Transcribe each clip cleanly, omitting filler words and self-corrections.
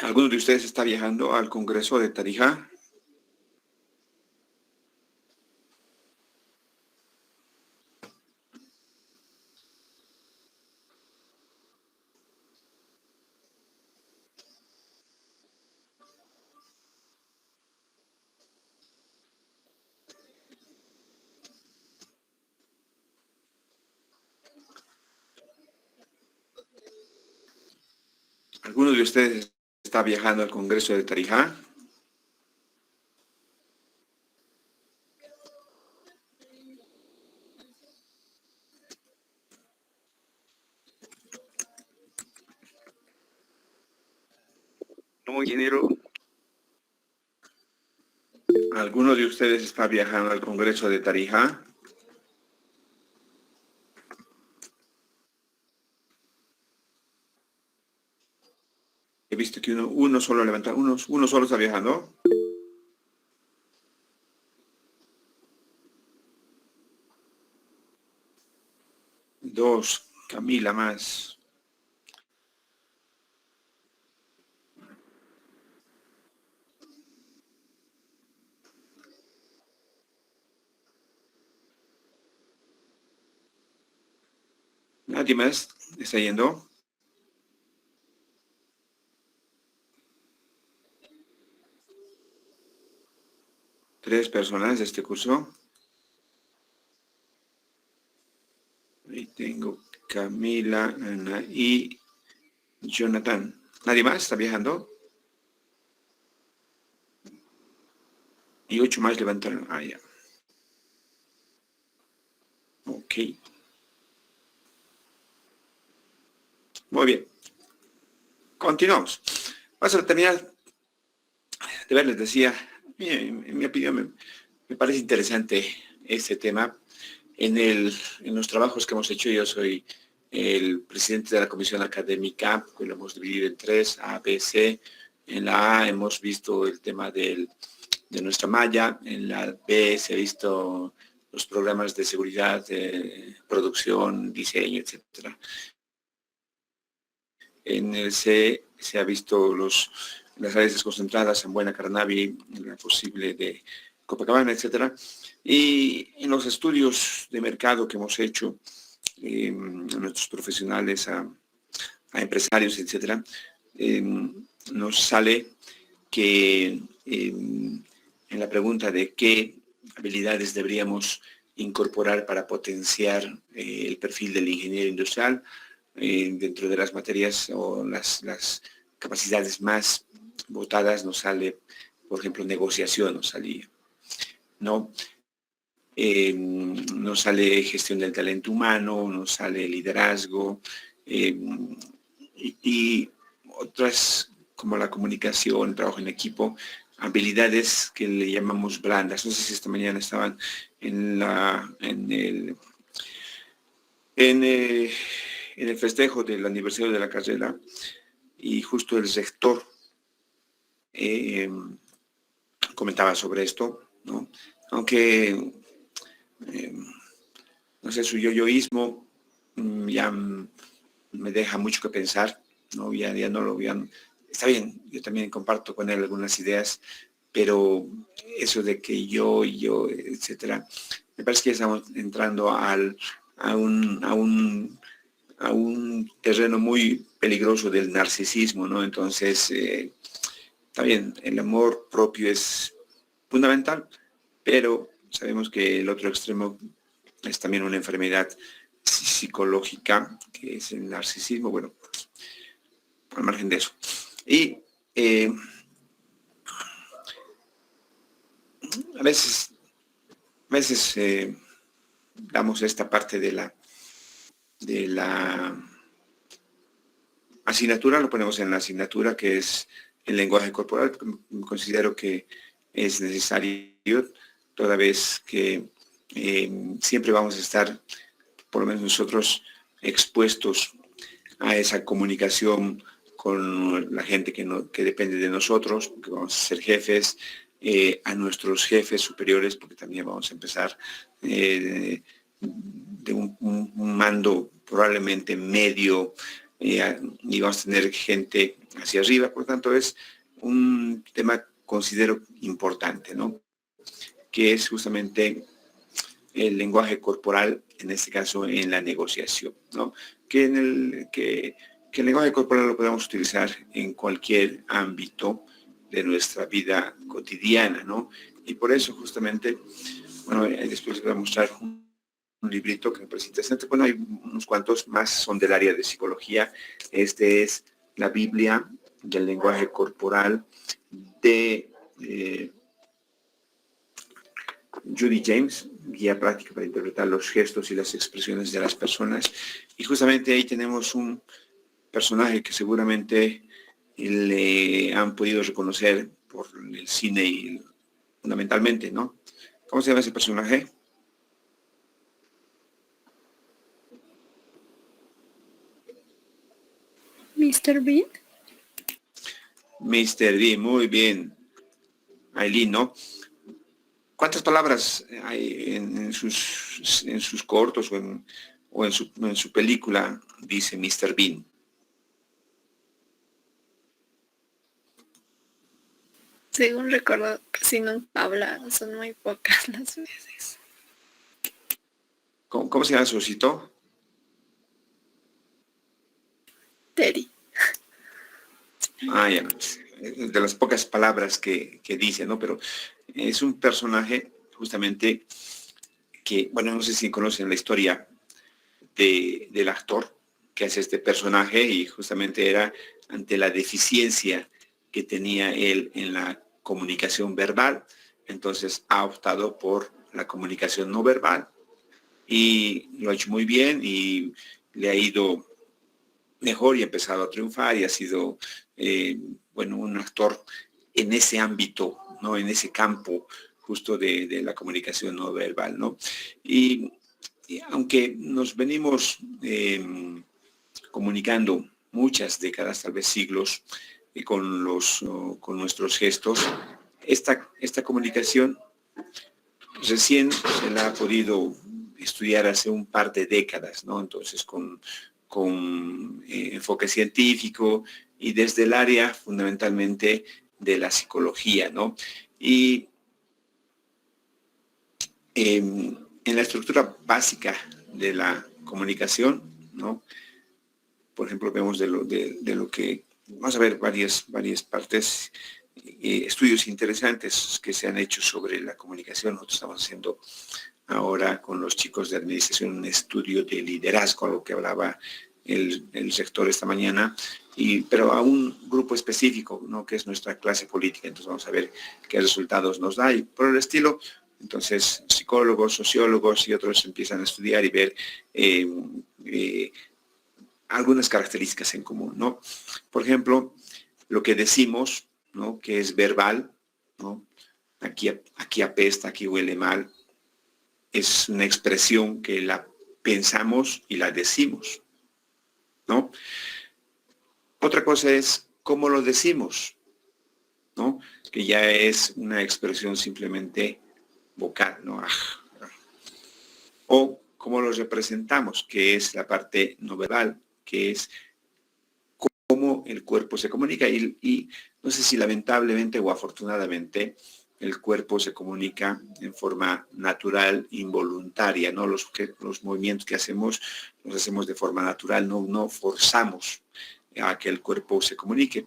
¿Alguno de ustedes está viajando al Congreso de Tarija? ¿Alguno de ustedes está viajando al Congreso de Tarija? No, ingeniero. ¿Alguno de ustedes está viajando al Congreso de Tarija? He visto que uno solo levanta, uno solo está viajando. Dos, Camila más. ¿Nadie más está yendo? Tres personas de este curso. Ahí tengo Camila, Ana y Jonathan. ¿Nadie más está viajando? Y 8 más levantaron. Ah, ya. Ok. Muy bien. Continuamos. Vamos a terminar. De ver, les decía, en mi opinión, me parece interesante este tema. En los trabajos que hemos hecho, yo soy el presidente de la comisión académica, que lo hemos dividido en 3, A, B, C. En la A hemos visto el tema de nuestra malla, en la B se ha visto los programas de seguridad, producción, diseño, etcétera. En el C se ha visto las áreas desconcentradas en Buena Carnavi, la posible de Copacabana, etcétera. Y en los estudios de mercado que hemos hecho, a nuestros profesionales, a empresarios, etcétera, nos sale que en la pregunta de qué habilidades deberíamos incorporar para potenciar el perfil del ingeniero industrial, dentro de las materias o las capacidades más votadas nos sale, por ejemplo, negociación, nos salía, ¿no? Nos sale gestión del talento humano, nos sale liderazgo y otras como la comunicación, trabajo en equipo, habilidades que le llamamos blandas. No sé si esta mañana estaban en el festejo del aniversario de la carrera y justo el rector comentaba sobre esto, ¿no? Aunque, no sé, su yoyoísmo ya me deja mucho que pensar, ¿no? Ya no lo vean. Está bien, yo también comparto con él algunas ideas, pero eso de que yo, etcétera, me parece que estamos entrando a un terreno muy peligroso del narcisismo, ¿no? Entonces, está bien, el amor propio es fundamental, pero sabemos que el otro extremo es también una enfermedad psicológica, que es el narcisismo, bueno, pues, al margen de eso. Y a veces damos esta parte de la asignatura, lo ponemos en la asignatura, que es el lenguaje corporal. Considero que es necesario, toda vez que siempre vamos a estar, por lo menos nosotros, expuestos a esa comunicación con la gente que depende de nosotros, porque vamos a ser jefes, a nuestros jefes superiores, porque también vamos a empezar de un mando probablemente medio, y vamos a tener gente hacia arriba. Por lo tanto, es un tema, considero, importante, ¿no? Que es justamente el lenguaje corporal, en este caso en la negociación, ¿no? Que el lenguaje corporal lo podemos utilizar en cualquier ámbito de nuestra vida cotidiana, ¿no? Y por eso justamente, bueno, después les voy a mostrar un librito que me parece interesante. Bueno, hay unos cuantos más, son del área de psicología. Este es la Biblia del lenguaje corporal de Judy James, guía práctica para interpretar los gestos y las expresiones de las personas. Y justamente ahí tenemos un personaje que seguramente le han podido reconocer por el cine y fundamentalmente, ¿no? ¿Cómo se llama ese personaje? Mr. Bean. Mr. Bean, muy bien. Aileen, ¿no? ¿Cuántas palabras hay en sus cortos o en su película dice Mr. Bean? Según recuerdo, casi no habla, son muy pocas las veces. ¿Cómo se llama su osito? Teddy. Ah, ya no, de las pocas palabras que dice, ¿no? Pero es un personaje justamente que, bueno, no sé si conocen la historia del actor que hace este personaje y justamente era ante la deficiencia que tenía él en la comunicación verbal, entonces ha optado por la comunicación no verbal y lo ha hecho muy bien y le ha ido mejor y ha empezado a triunfar y ha sido, bueno, un actor en ese ámbito, ¿no? En ese campo justo de la comunicación no verbal, ¿no? Y aunque nos venimos comunicando muchas décadas, tal vez siglos, con nuestros gestos, esta comunicación recién se la ha podido estudiar hace un par de décadas, ¿no? Entonces, con enfoque científico y desde el área fundamentalmente de la psicología, ¿no? Y en la estructura básica de la comunicación, ¿no? Por ejemplo, vemos de lo que, vamos a ver varias partes, estudios interesantes que se han hecho sobre la comunicación. Nosotros estamos haciendo ahora con los chicos de administración un estudio de liderazgo, a lo que hablaba el rector esta mañana, pero a un grupo específico, ¿no? Que es nuestra clase política. Entonces vamos a ver qué resultados nos da y por el estilo. Entonces psicólogos, sociólogos y otros empiezan a estudiar y ver algunas características en común, ¿no? Por ejemplo, lo que decimos, ¿no? Que es verbal, ¿no? Aquí apesta, aquí huele mal, es una expresión que la pensamos y la decimos, ¿no? Otra cosa es cómo lo decimos, ¿no? Que ya es una expresión simplemente vocal, ¿no? O cómo lo representamos, que es la parte no verbal, que es cómo el cuerpo se comunica. Y no sé si lamentablemente o afortunadamente el cuerpo se comunica en forma natural, involuntaria, ¿no? Los movimientos que hacemos los hacemos de forma natural, no forzamos a que el cuerpo se comunique,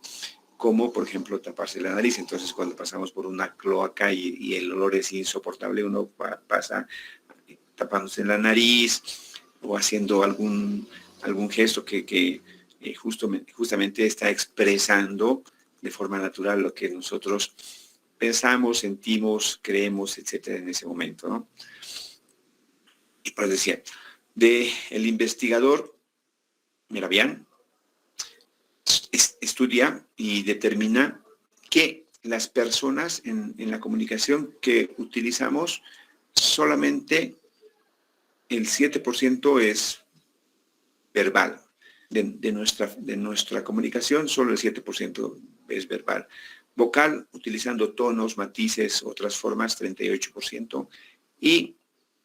como por ejemplo taparse la nariz. Entonces cuando pasamos por una cloaca y el olor es insoportable, uno pasa tapándose la nariz o haciendo algún gesto que justamente está expresando de forma natural lo que nosotros pensamos, sentimos, creemos, etcétera, en ese momento, ¿no? Y pues decía, el investigador Meravian estudia y determina que las personas en la comunicación que utilizamos, solamente el 7% es verbal. De nuestra comunicación, solo el 7% es verbal. Vocal, utilizando tonos, matices, otras formas, 38%. Y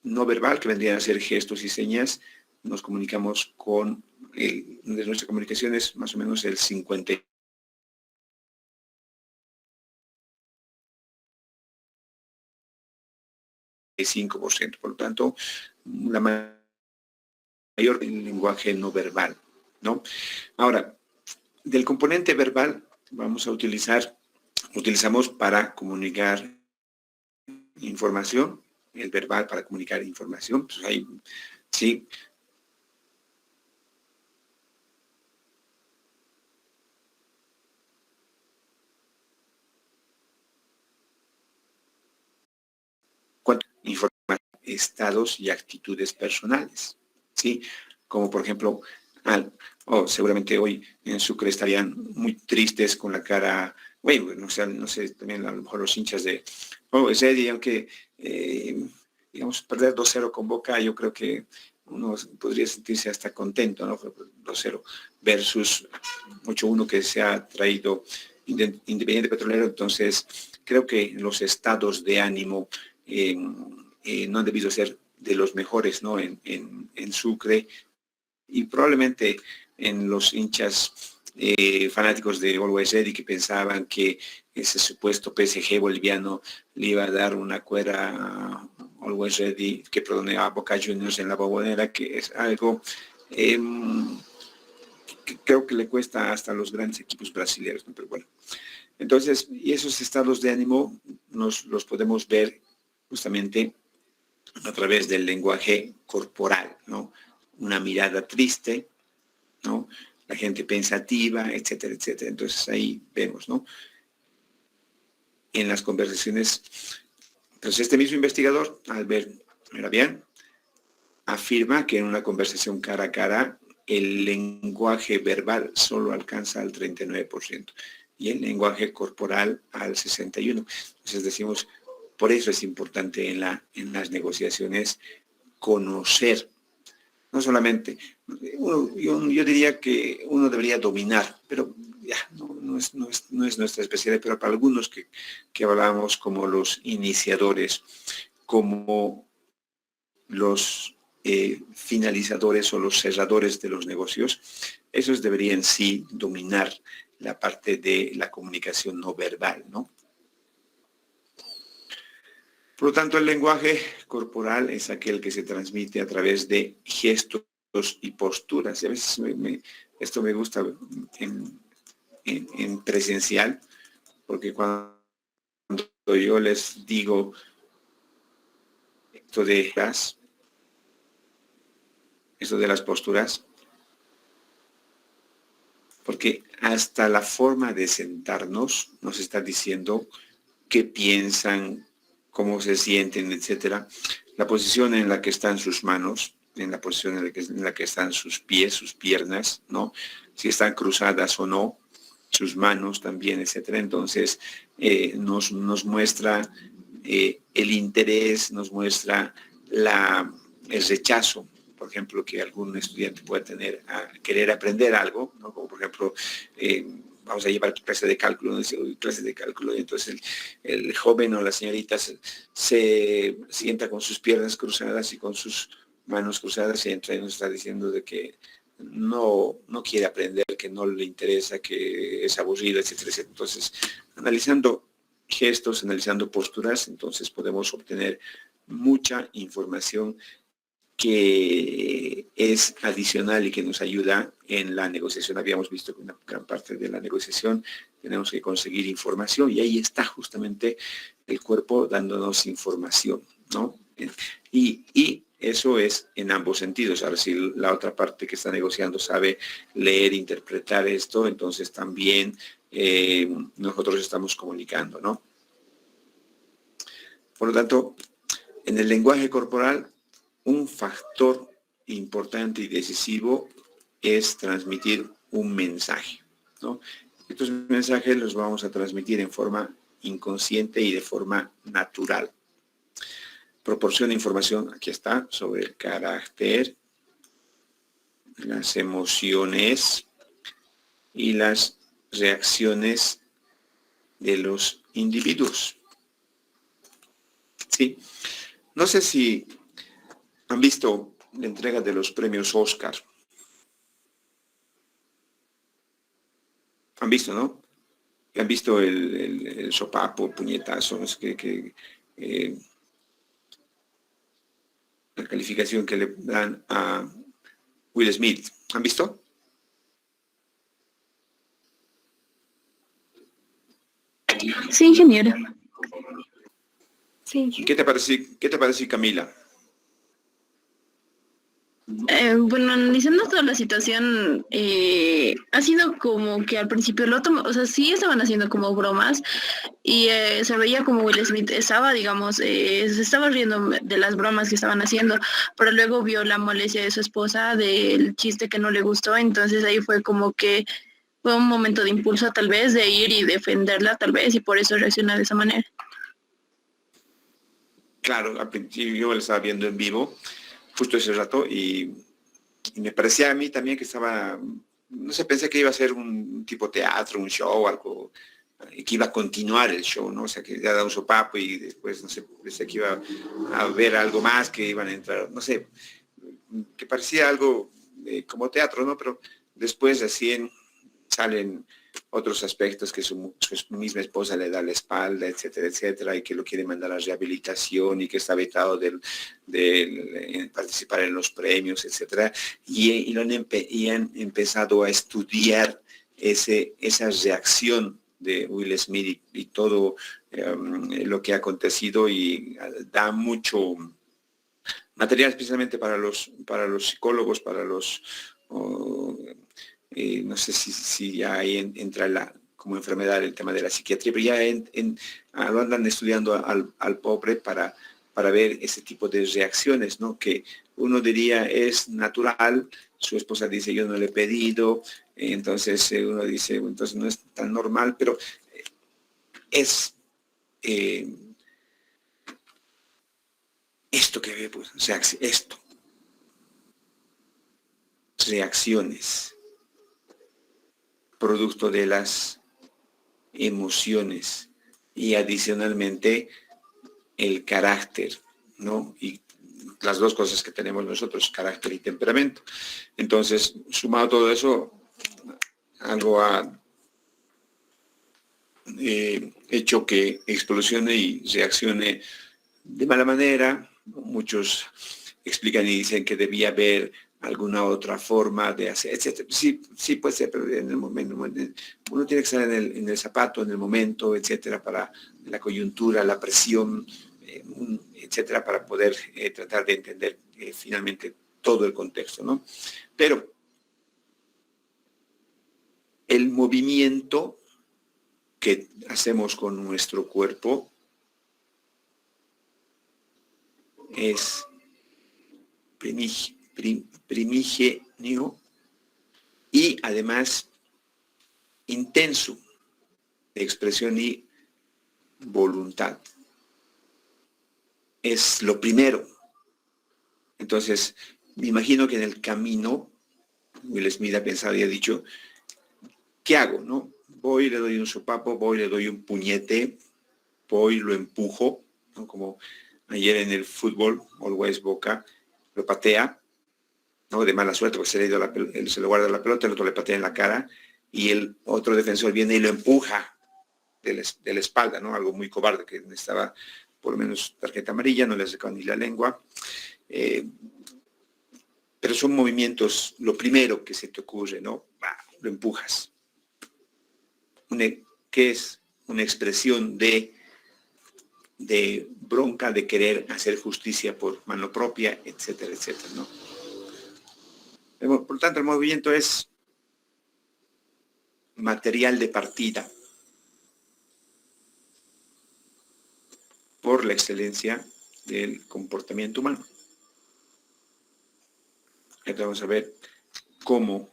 no verbal, que vendrían a ser gestos y señas, nos comunicamos de nuestra comunicación es más o menos el 50%. 5%. Por lo tanto, la mayor lenguaje no verbal, ¿no? Ahora, del componente verbal utilizamos para comunicar información, el verbal para comunicar información, pues ahí, sí. Informar estados y actitudes personales, ¿sí? Como por ejemplo, seguramente hoy en Sucre estarían muy tristes con la cara, bueno, no sé, también a lo mejor los hinchas de Eddie, aunque, digamos, perder 2-0 con Boca, yo creo que uno podría sentirse hasta contento, ¿no? 2-0 versus 8-1 que se ha traído Independiente Petrolero. Entonces, creo que los estados de ánimo no han debido ser de los mejores, ¿no? En Sucre, y probablemente en los hinchas fanáticos de Always Ready, que pensaban que ese supuesto PSG boliviano le iba a dar una cuera a Always Ready, que perdone a Boca Juniors en la Bombonera, que es algo que creo que le cuesta hasta a los grandes equipos brasileños, ¿no? Pero bueno, entonces, y esos estados de ánimo los podemos ver justamente a través del lenguaje corporal, ¿no? Una mirada triste, ¿no? La gente pensativa, etcétera, etcétera. Entonces ahí vemos, ¿no? En las conversaciones, entonces este mismo investigador, Albert Meravian, afirma que en una conversación cara a cara el lenguaje verbal solo alcanza al 39% y el lenguaje corporal al 61%. Entonces decimos, por eso es importante en las negociaciones conocer, no solamente, yo diría que uno debería dominar, pero ya no es nuestra especialidad, pero para algunos que hablábamos como los iniciadores, como los finalizadores o los cerradores de los negocios, esos deberían sí dominar la parte de la comunicación no verbal, ¿no? Por lo tanto, el lenguaje corporal es aquel que se transmite a través de gestos y posturas. Y a veces esto me gusta en presencial, porque cuando yo les digo esto de las posturas, porque hasta la forma de sentarnos nos está diciendo qué piensan, cómo se sienten, etcétera. La posición en la que están sus manos, en la posición en la que están sus pies, sus piernas, ¿no? Si están cruzadas o no, sus manos también, etcétera. Entonces, nos muestra el interés, nos muestra el rechazo, por ejemplo, que algún estudiante pueda tener a querer aprender algo, ¿no? Como por ejemplo, vamos a llevar clase de cálculo, y entonces el joven o la señorita se sienta con sus piernas cruzadas y con sus manos cruzadas y entra y nos está diciendo de que no quiere aprender, que no le interesa, que es aburrido, etcétera, etcétera. Entonces, analizando gestos, analizando posturas, entonces podemos obtener mucha información que es adicional y que nos ayuda en la negociación. Habíamos visto que una gran parte de la negociación tenemos que conseguir información y ahí está justamente el cuerpo dándonos información, ¿no? Y eso es en ambos sentidos. Ahora, si la otra parte que está negociando sabe leer, interpretar esto, entonces también nosotros estamos comunicando, ¿no? Por lo tanto, en el lenguaje corporal, un factor importante y decisivo es transmitir un mensaje, ¿no? Estos mensajes los vamos a transmitir en forma inconsciente y de forma natural. Proporciona información, aquí está, sobre el carácter, las emociones y las reacciones de los individuos. Sí. No sé si han visto la entrega de los premios Oscar. Han visto, ¿no? Han visto el sopapo, puñetazos, la calificación que le dan a Will Smith. ¿Han visto? Sí, ingeniero. Sí. ¿Qué te parece, Camila? Bueno, analizando toda la situación, ha sido como que al principio o sea, sí estaban haciendo como bromas y se veía como Will Smith estaba, digamos, se estaba riendo de las bromas que estaban haciendo, pero luego vio la molestia de su esposa del chiste que no le gustó, entonces ahí fue como que fue un momento de impulso tal vez de ir y defenderla tal vez y por eso reacciona de esa manera. Claro, al principio yo lo estaba viendo en vivo, justo ese rato, y me parecía a mí también que estaba, no sé, pensé que iba a ser un tipo teatro, un show, algo, que iba a continuar el show, ¿no? O sea, que ya da un sopapo y después, no sé, pensé que iba a haber algo más, que iban a entrar, no sé, que parecía algo como teatro, ¿no? Pero después recién salen otros aspectos que su misma esposa le da la espalda, etcétera, etcétera, y que lo quiere mandar a rehabilitación y que está vetado de participar en los premios, etcétera, y han empezado a estudiar esa reacción de Will Smith y todo lo que ha acontecido y da mucho material especialmente para los psicólogos, para los... no sé si ya ahí entra como enfermedad el tema de la psiquiatría, pero ya lo andan estudiando al pobre para ver ese tipo de reacciones, ¿no? Que uno diría es natural, su esposa dice yo no le he pedido, entonces uno dice, entonces no es tan normal, pero es esto que ve, pues, o sea, esto, reacciones, producto de las emociones y adicionalmente el carácter, ¿no? Y las dos cosas que tenemos nosotros, carácter y temperamento. Entonces, sumado todo eso, algo ha hecho que explosione y reaccione de mala manera. Muchos explican y dicen que debía haber alguna otra forma de hacer, etcétera. Sí, sí puede ser, pero en el momento, uno tiene que estar en el zapato, en el momento, etcétera, para la coyuntura, la presión, etcétera, para poder tratar de entender finalmente todo el contexto, ¿no? Pero el movimiento que hacemos con nuestro cuerpo es primigenio y además intenso de expresión y voluntad. Es lo primero. Entonces, me imagino que en el camino, Will Smith ha pensado y ha dicho, ¿qué hago? ¿No? Voy, le doy un sopapo, voy, le doy un puñete, voy, lo empujo, ¿no? Como ayer en el fútbol, Always Boca, lo patea, ¿no? De mala suerte, porque se le guarda la pelota, el otro le patea en la cara, y el otro defensor viene y lo empuja de la espalda, ¿no? Algo muy cobarde, que necesitaba por lo menos tarjeta amarilla, no le sacó ni la lengua. Pero son movimientos, lo primero que se te ocurre, ¿no? Lo empujas. Que es una expresión de bronca, de querer hacer justicia por mano propia, etcétera, etcétera, ¿no? Por lo tanto, el movimiento es material de partida por la excelencia del comportamiento humano. Entonces vamos a ver cómo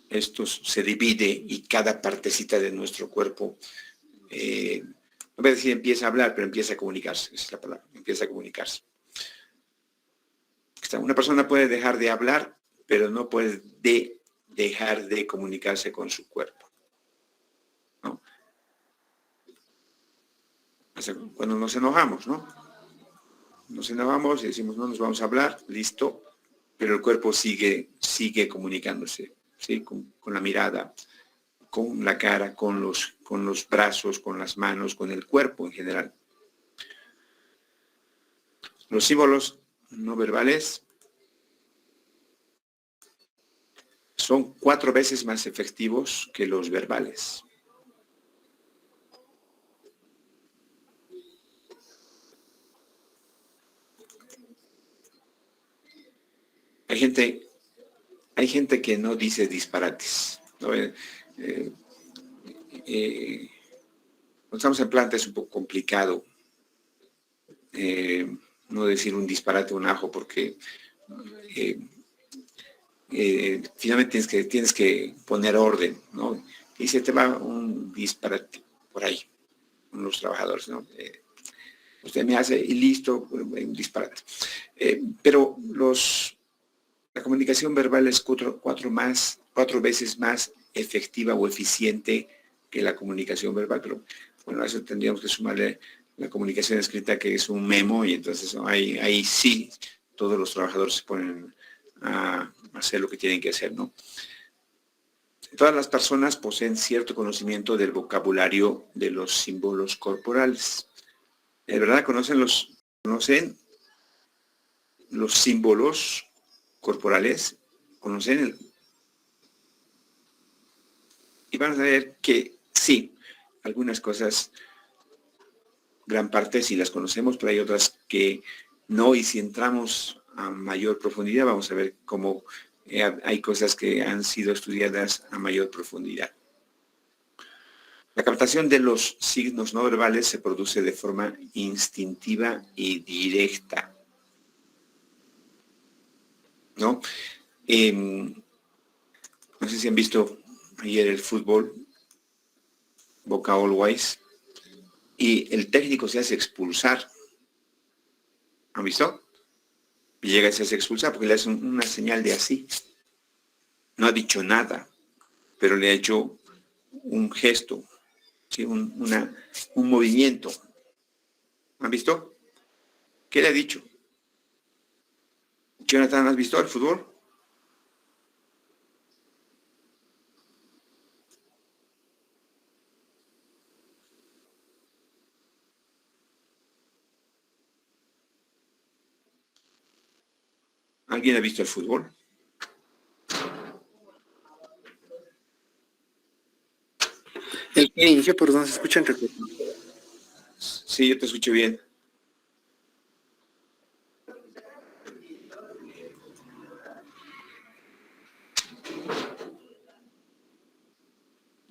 esto se divide y cada partecita de nuestro cuerpo, no voy a decir empieza a hablar, pero empieza a comunicarse, esa es la palabra, empieza a comunicarse. Una persona puede dejar de hablar, pero no puede dejar de comunicarse con su cuerpo, ¿no? O sea, cuando nos enojamos, ¿no? Nos enojamos y decimos, no nos vamos a hablar, listo, pero el cuerpo sigue comunicándose, ¿sí? Con la mirada, con la cara, con los brazos, con las manos, con el cuerpo en general. Los símbolos no verbales son 4 veces más efectivos que los verbales. Hay gente que no dice disparates, ¿no? Cuando estamos en planta es un poco complicado no decir un disparate, un ajo, porque finalmente tienes que poner orden, ¿no? Y se te va un disparate por ahí, con los trabajadores, ¿no? Usted me hace y listo, un disparate. Pero la comunicación verbal es 4 veces más efectiva o eficiente que la comunicación verbal, pero bueno, a eso tendríamos que sumarle la comunicación escrita, que es un memo, y entonces ahí sí todos los trabajadores se ponen a hacer lo que tienen que hacer, ¿no? Todas las personas poseen cierto conocimiento del vocabulario de los símbolos corporales. ¿De verdad conocen los símbolos corporales? ¿Conocen? Y vamos a ver que sí, algunas cosas, gran parte sí las conocemos, pero hay otras que no, y si entramos a mayor profundidad vamos a ver cómo hay cosas que han sido estudiadas a mayor profundidad. La captación de los signos no verbales se produce de forma instintiva y directa, ¿no? No sé si han visto ayer el fútbol, Boca Always, y el técnico se hace expulsar. ¿Han visto? Llega y se hace expulsar porque le hace una señal de así. No ha dicho nada, pero le ha hecho un gesto, ¿sí? un movimiento. ¿Han visto? ¿Qué le ha dicho? Jonathan, ¿has visto el fútbol? ¿Alguien ha visto el fútbol? El que inició, por donde se escucha entre... Sí, yo te escucho bien.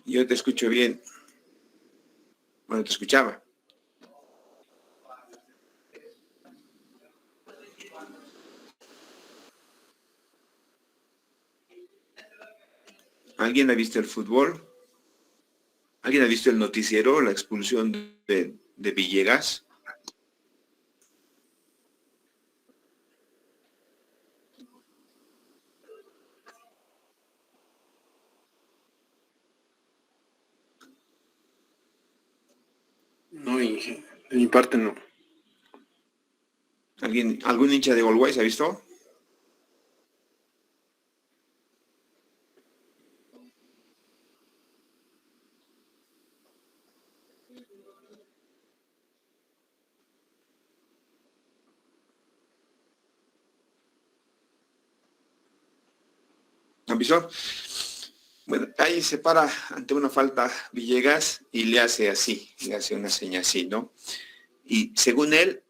Yo te escucho bien. Bueno, te escuchaba. ¿Alguien ha visto el fútbol? ¿Alguien ha visto el noticiero, la expulsión de Villegas? No, Inge, de mi parte no. ¿Algún hincha de Always ha visto? ¿Han visto? Bueno, ahí se para ante una falta Villegas y le hace así, le hace una seña así, ¿no? Y según él,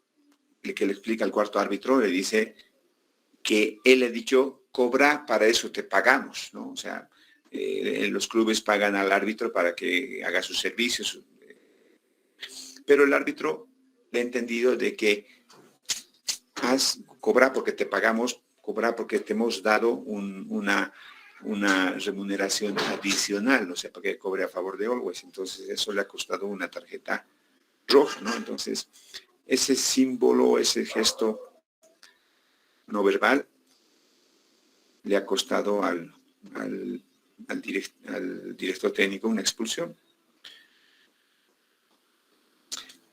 el que le explica al cuarto árbitro, le dice que él le ha dicho, cobra, para eso te pagamos, ¿no? O sea, los clubes pagan al árbitro para que haga sus servicios. Pero el árbitro le ha entendido de que cobra porque te pagamos, cobra porque te hemos dado una remuneración adicional, no sé, para que cobre a favor de Always. Entonces eso le ha costado una tarjeta roja, ¿no? Entonces ese símbolo, ese gesto no verbal le ha costado al director técnico una expulsión.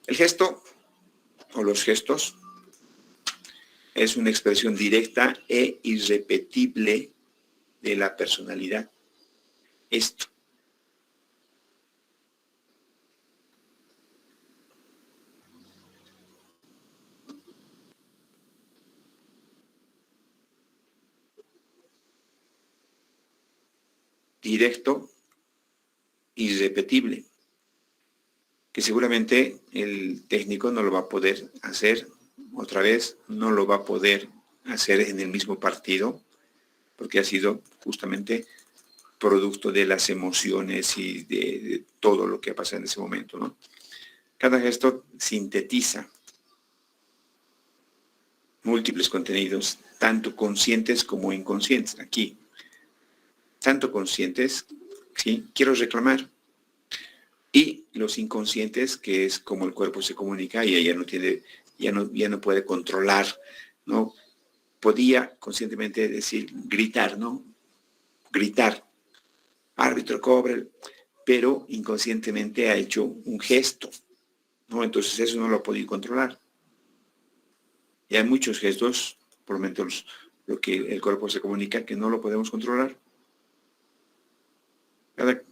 El gesto o los gestos es una expresión directa e irrepetible de la personalidad. Esto. directo, irrepetible, que seguramente el técnico no lo va a poder hacer otra vez, no lo va a poder hacer en el mismo partido, porque ha sido justamente producto de las emociones y de todo lo que ha pasado en ese momento, ¿no? Cada gesto sintetiza múltiples contenidos, tanto conscientes como inconscientes. Aquí, tanto conscientes, ¿sí? Quiero reclamar. Y los inconscientes, que es como el cuerpo se comunica y ella no tiene, ya no puede controlar, ¿no? Podía conscientemente decir, gritar, ¿no? Gritar. Árbitro, cobre, pero inconscientemente ha hecho un gesto, ¿no? Entonces eso no lo ha podido controlar. Y hay muchos gestos, por lo menos lo que el cuerpo se comunica, que no lo podemos controlar.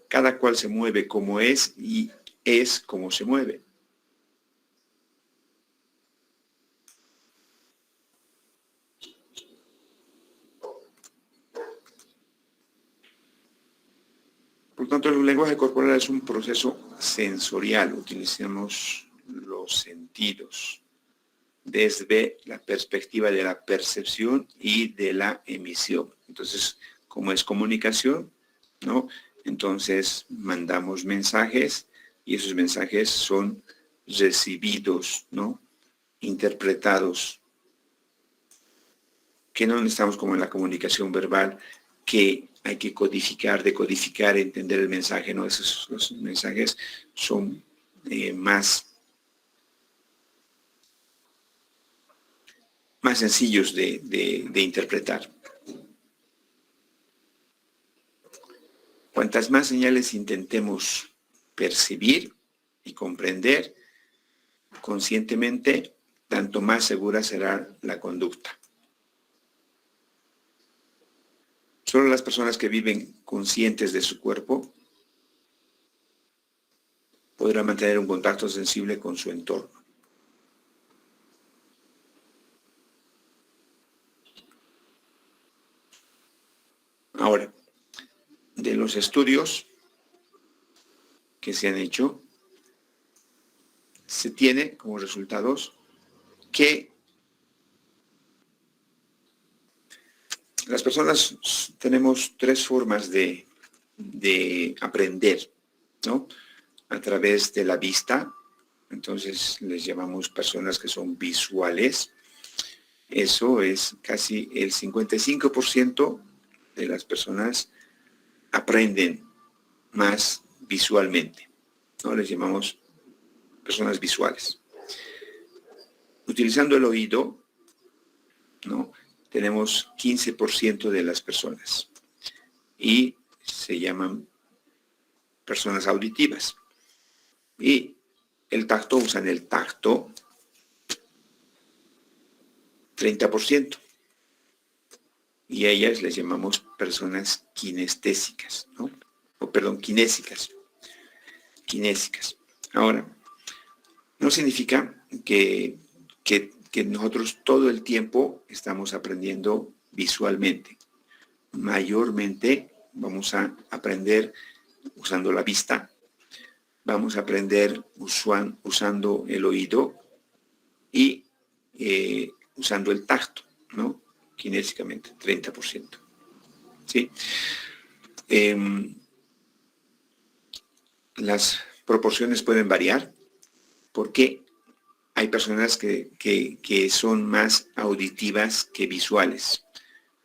Cada cual se mueve como es y es como se mueve. Por lo tanto, el lenguaje corporal es un proceso sensorial. Utilizamos los sentidos desde la perspectiva de la percepción y de la emisión. Entonces, como es comunicación, ¿no? Entonces, mandamos mensajes y esos mensajes son recibidos, ¿no? Interpretados. Que no estamos como en la comunicación verbal, que hay que codificar, decodificar, entender el mensaje, ¿no? Esos mensajes son más sencillos de interpretar. Cuantas más señales intentemos percibir y comprender conscientemente, tanto más segura será la conducta. Solo las personas que viven conscientes de su cuerpo podrán mantener un contacto sensible con su entorno. Ahora, de los estudios que se han hecho, se tiene como resultados que las personas tenemos tres formas de aprender, ¿no? A través de la vista, entonces les llamamos personas que son visuales. Eso es casi el 55% de las personas aprenden más visualmente, ¿no? Les llamamos personas visuales. Utilizando el oído, ¿no? Tenemos 15% de las personas y se llaman personas auditivas. Y el tacto, usan el tacto 30%. Y a ellas les llamamos personas kinestésicas, ¿no? Kinésicas. Ahora, no significa que nosotros todo el tiempo estamos aprendiendo visualmente. Mayormente vamos a aprender usando la vista, vamos a aprender usando el oído y usando el tacto, ¿no? Kinésicamente, 30%. ¿Sí? Las proporciones pueden variar porque hay personas que son más auditivas que visuales.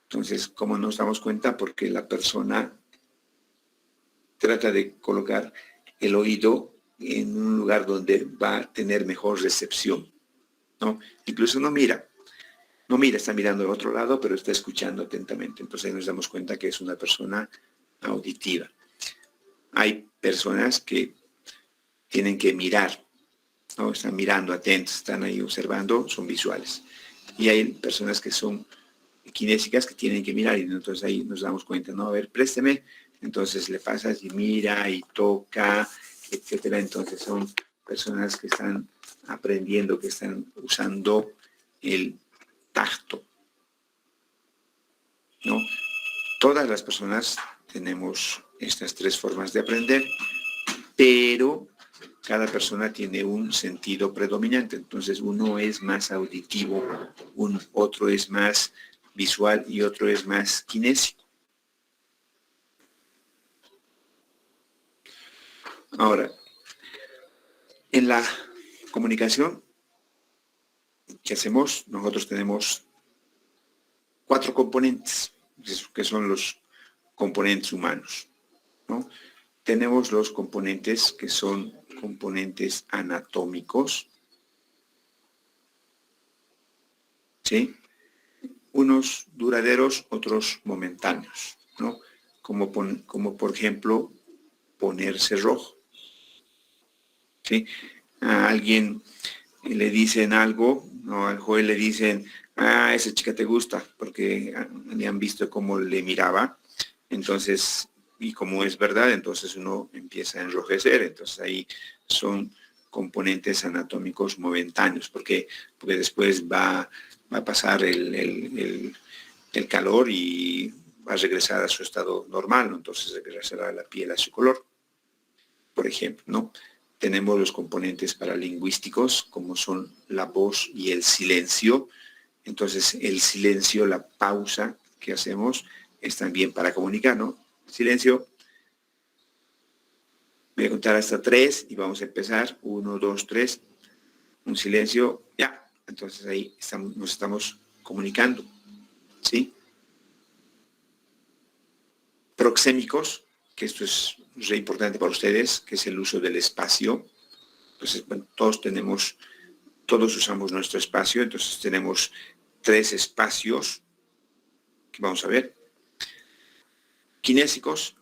Entonces, ¿cómo nos damos cuenta? Porque la persona trata de colocar el oído en un lugar donde va a tener mejor recepción, ¿no? Incluso no mira, está mirando al otro lado, pero está escuchando atentamente. Entonces ahí nos damos cuenta que es una persona auditiva. Hay personas que tienen que mirar, ¿no? Están mirando atentos, están ahí observando, son visuales. Y hay personas que son kinésicas que tienen que mirar y entonces ahí nos damos cuenta, ¿no? A ver, présteme. Entonces le pasas y mira y toca, etcétera. Entonces son personas que están aprendiendo, que están usando el tacto, ¿no? Todas las personas tenemos estas tres formas de aprender, pero cada persona tiene un sentido predominante. Entonces, uno es más auditivo, otro es más visual y otro es más kinésico. Ahora, en la comunicación que hacemos, nosotros tenemos 4 componentes, que son los componentes humanos, ¿no? Tenemos los componentes que son componentes anatómicos, ¿sí? Unos duraderos, otros momentáneos, ¿no? Como por ejemplo, ponerse rojo, ¿sí? A alguien le dicen algo, ¿no? Al joven le dicen, esa chica te gusta, porque le han visto cómo le miraba, entonces, y como es verdad, entonces uno empieza a enrojecer. Entonces ahí son componentes anatómicos momentáneos, porque después va a pasar el calor y va a regresar a su estado normal, ¿no? Entonces regresará la piel a su color, por ejemplo, ¿no? Tenemos los componentes paralingüísticos, como son la voz y el silencio. Entonces, el silencio, la pausa que hacemos, es también para comunicar, ¿no? Silencio. Voy a contar hasta 3 y vamos a empezar. 1, 2, 3. Un silencio, ya. Entonces, ahí nos estamos comunicando, ¿sí? Proxémicos, que esto es re importante para ustedes, que es el uso del espacio. Entonces, bueno, todos usamos nuestro espacio, entonces tenemos 3 espacios que vamos a ver. Kinésicos,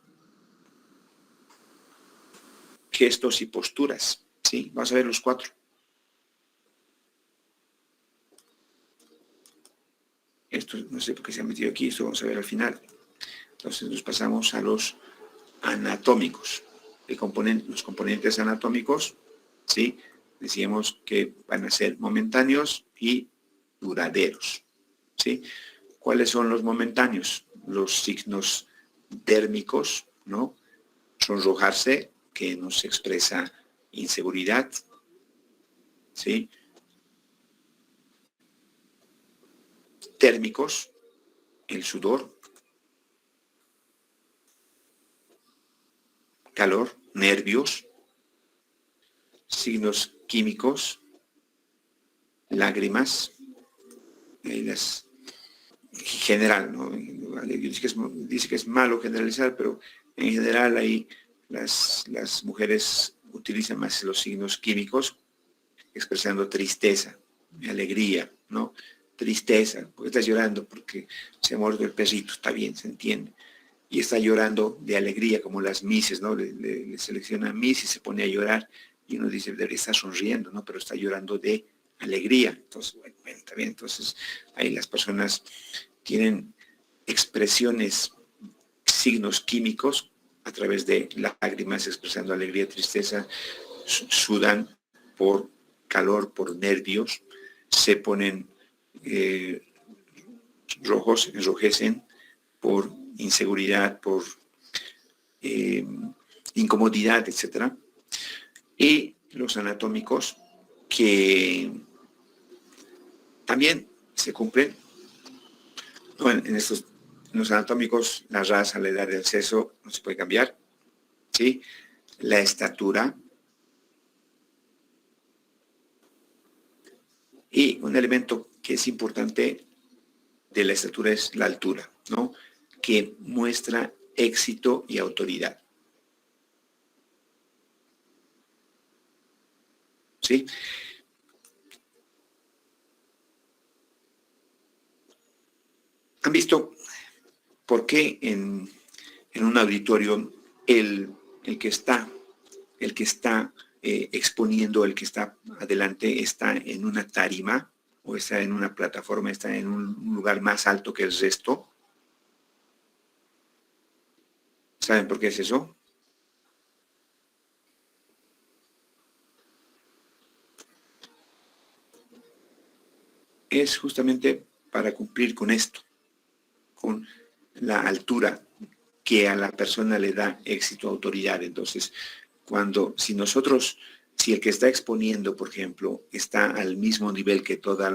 gestos y posturas, ¿sí? Vamos a ver los 4. Esto no sé por qué se ha metido aquí, esto vamos a ver al final. Entonces nos pasamos a los anatómicos. Los componentes anatómicos, ¿sí? Decíamos que van a ser momentáneos y duraderos, ¿sí? ¿Cuáles son los momentáneos? Los signos dérmicos, ¿no? Sonrojarse, que nos expresa inseguridad, ¿sí? Térmicos, el sudor, calor, nervios, signos químicos, lágrimas, las general, ¿no? Dice que es malo generalizar, pero en general ahí las mujeres utilizan más los signos químicos, expresando tristeza, alegría, ¿no? Tristeza, porque estás llorando porque se ha muerto el perrito, está bien, se entiende. Y está llorando de alegría, como las mises, ¿no? Le selecciona Miss y se pone a llorar, y uno dice, debería estar sonriendo, ¿no? Pero está llorando de alegría. Entonces, bueno, está bien. Entonces, ahí las personas tienen expresiones, signos químicos a través de lágrimas expresando alegría, tristeza, sudan por calor, por nervios, se ponen rojos, enrojecen por inseguridad, por incomodidad, etc. Y los anatómicos, que también se cumplen. Bueno, en los anatómicos, la raza, la edad, el sexo no se puede cambiar, ¿sí? La estatura. Y un elemento que es importante de la estatura es la altura, ¿no? Que muestra éxito y autoridad. ¿Sí? ¿Han visto por qué en un auditorio el que está exponiendo, el que está adelante, está en una tarima o está en una plataforma, está en un lugar más alto que el resto? ¿Saben por qué es eso? Es justamente para cumplir con esto, con la altura que a la persona le da éxito, autoridad. Entonces, si el que está exponiendo, por ejemplo, está al mismo nivel que todo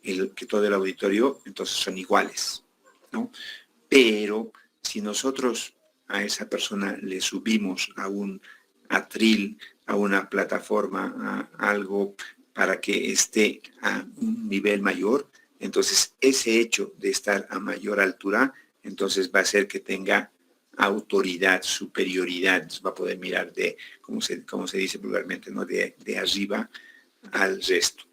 el auditorio, entonces son iguales, ¿no? Pero si nosotros a esa persona le subimos a un atril, a una plataforma, a algo para que esté a un nivel mayor, entonces ese hecho de estar a mayor altura, entonces va a hacer que tenga autoridad, superioridad, va a poder mirar como se dice vulgarmente, ¿no? De arriba al resto.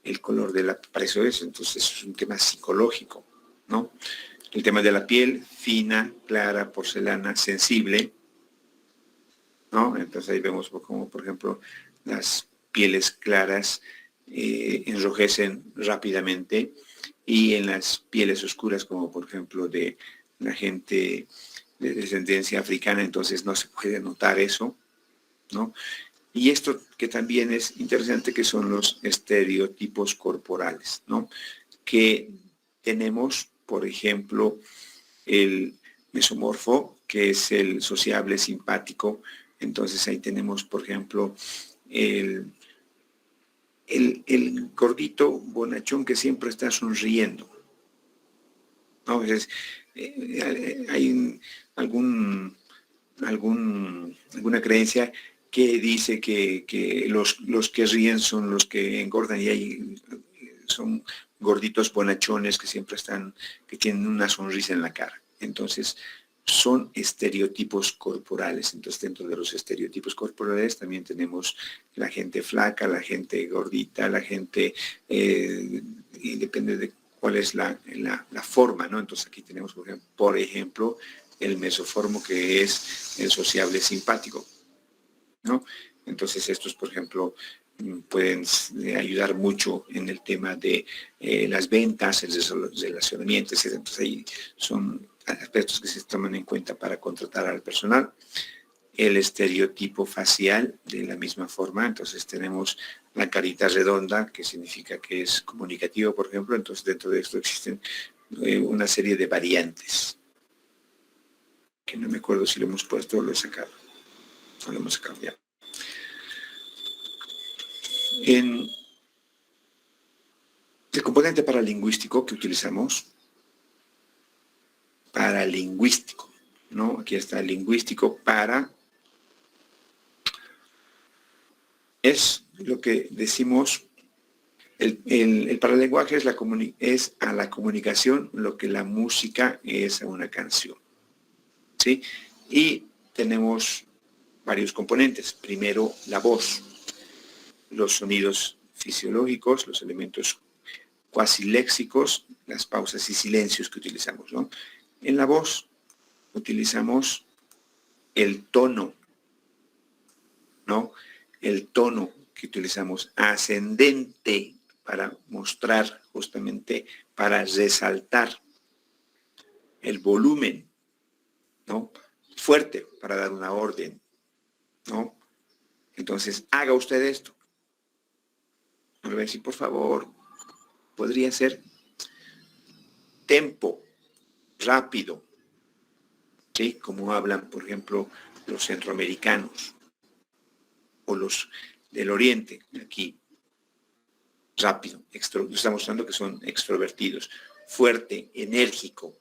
El color para eso es, entonces es un tema psicológico, ¿no? El tema de la piel, fina, clara, porcelana, sensible, ¿no? Entonces ahí vemos como, por ejemplo, las pieles claras enrojecen rápidamente, y en las pieles oscuras, como por ejemplo de la gente de descendencia africana, entonces no se puede notar eso, ¿no? Y esto que también es interesante, que son los estereotipos corporales, ¿no? Que tenemos, por ejemplo, el mesomorfo, que es el sociable simpático. Entonces ahí tenemos, por ejemplo, el gordito bonachón que siempre está sonriendo, ¿no? Entonces, hay alguna creencia que dice que los que ríen son los que engordan, y son gorditos bonachones que tienen una sonrisa en la cara. Entonces, son estereotipos corporales. Entonces, dentro de los estereotipos corporales también tenemos la gente flaca, la gente gordita, la gente, y depende de cuál es la forma, ¿no? Entonces, aquí tenemos, por ejemplo, el mesoformo, que es el sociable simpático, ¿no? Entonces, estos, por ejemplo, pueden ayudar mucho en el tema de las ventas, el relacionamiento, etc. Entonces, ahí son aspectos que se toman en cuenta para contratar al personal. El estereotipo facial, de la misma forma. Entonces, tenemos la carita redonda, que significa que es comunicativo, por ejemplo. Entonces, dentro de esto existen una serie de variantes, que no me acuerdo si lo hemos puesto o lo he sacado. No lo hemos sacado ya. En el componente paralingüístico que utilizamos, paralingüístico, ¿no? Aquí está el lingüístico. Es lo que decimos, el paralenguaje es a la comunicación lo que la música es a una canción, ¿sí? Y tenemos varios componentes. Primero, la voz, los sonidos fisiológicos, los elementos cuasi léxicos, las pausas y silencios que utilizamos, ¿no? En la voz utilizamos el tono, ¿no? El tono que utilizamos ascendente para mostrar, justamente para resaltar. El volumen, ¿no? Fuerte para dar una orden, ¿no? Entonces, haga usted esto. A ver si, por favor, podría ser tempo, rápido, ¿sí? Como hablan, por ejemplo, los centroamericanos o los del oriente, aquí. Rápido, está mostrando que son extrovertidos. Fuerte, enérgico,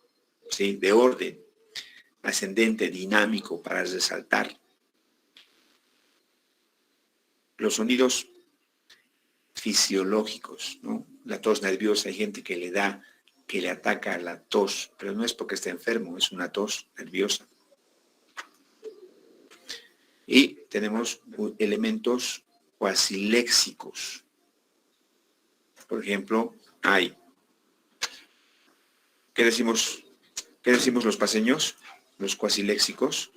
¿sí? De orden. Ascendente, dinámico, para resaltar. Los sonidos fisiológicos, ¿no? La tos nerviosa, hay gente que le ataca la tos, pero no es porque esté enfermo, es una tos nerviosa. Y tenemos elementos cuasi léxicos. Por ejemplo, ¿qué decimos los paseños? Los cuasiléxicos.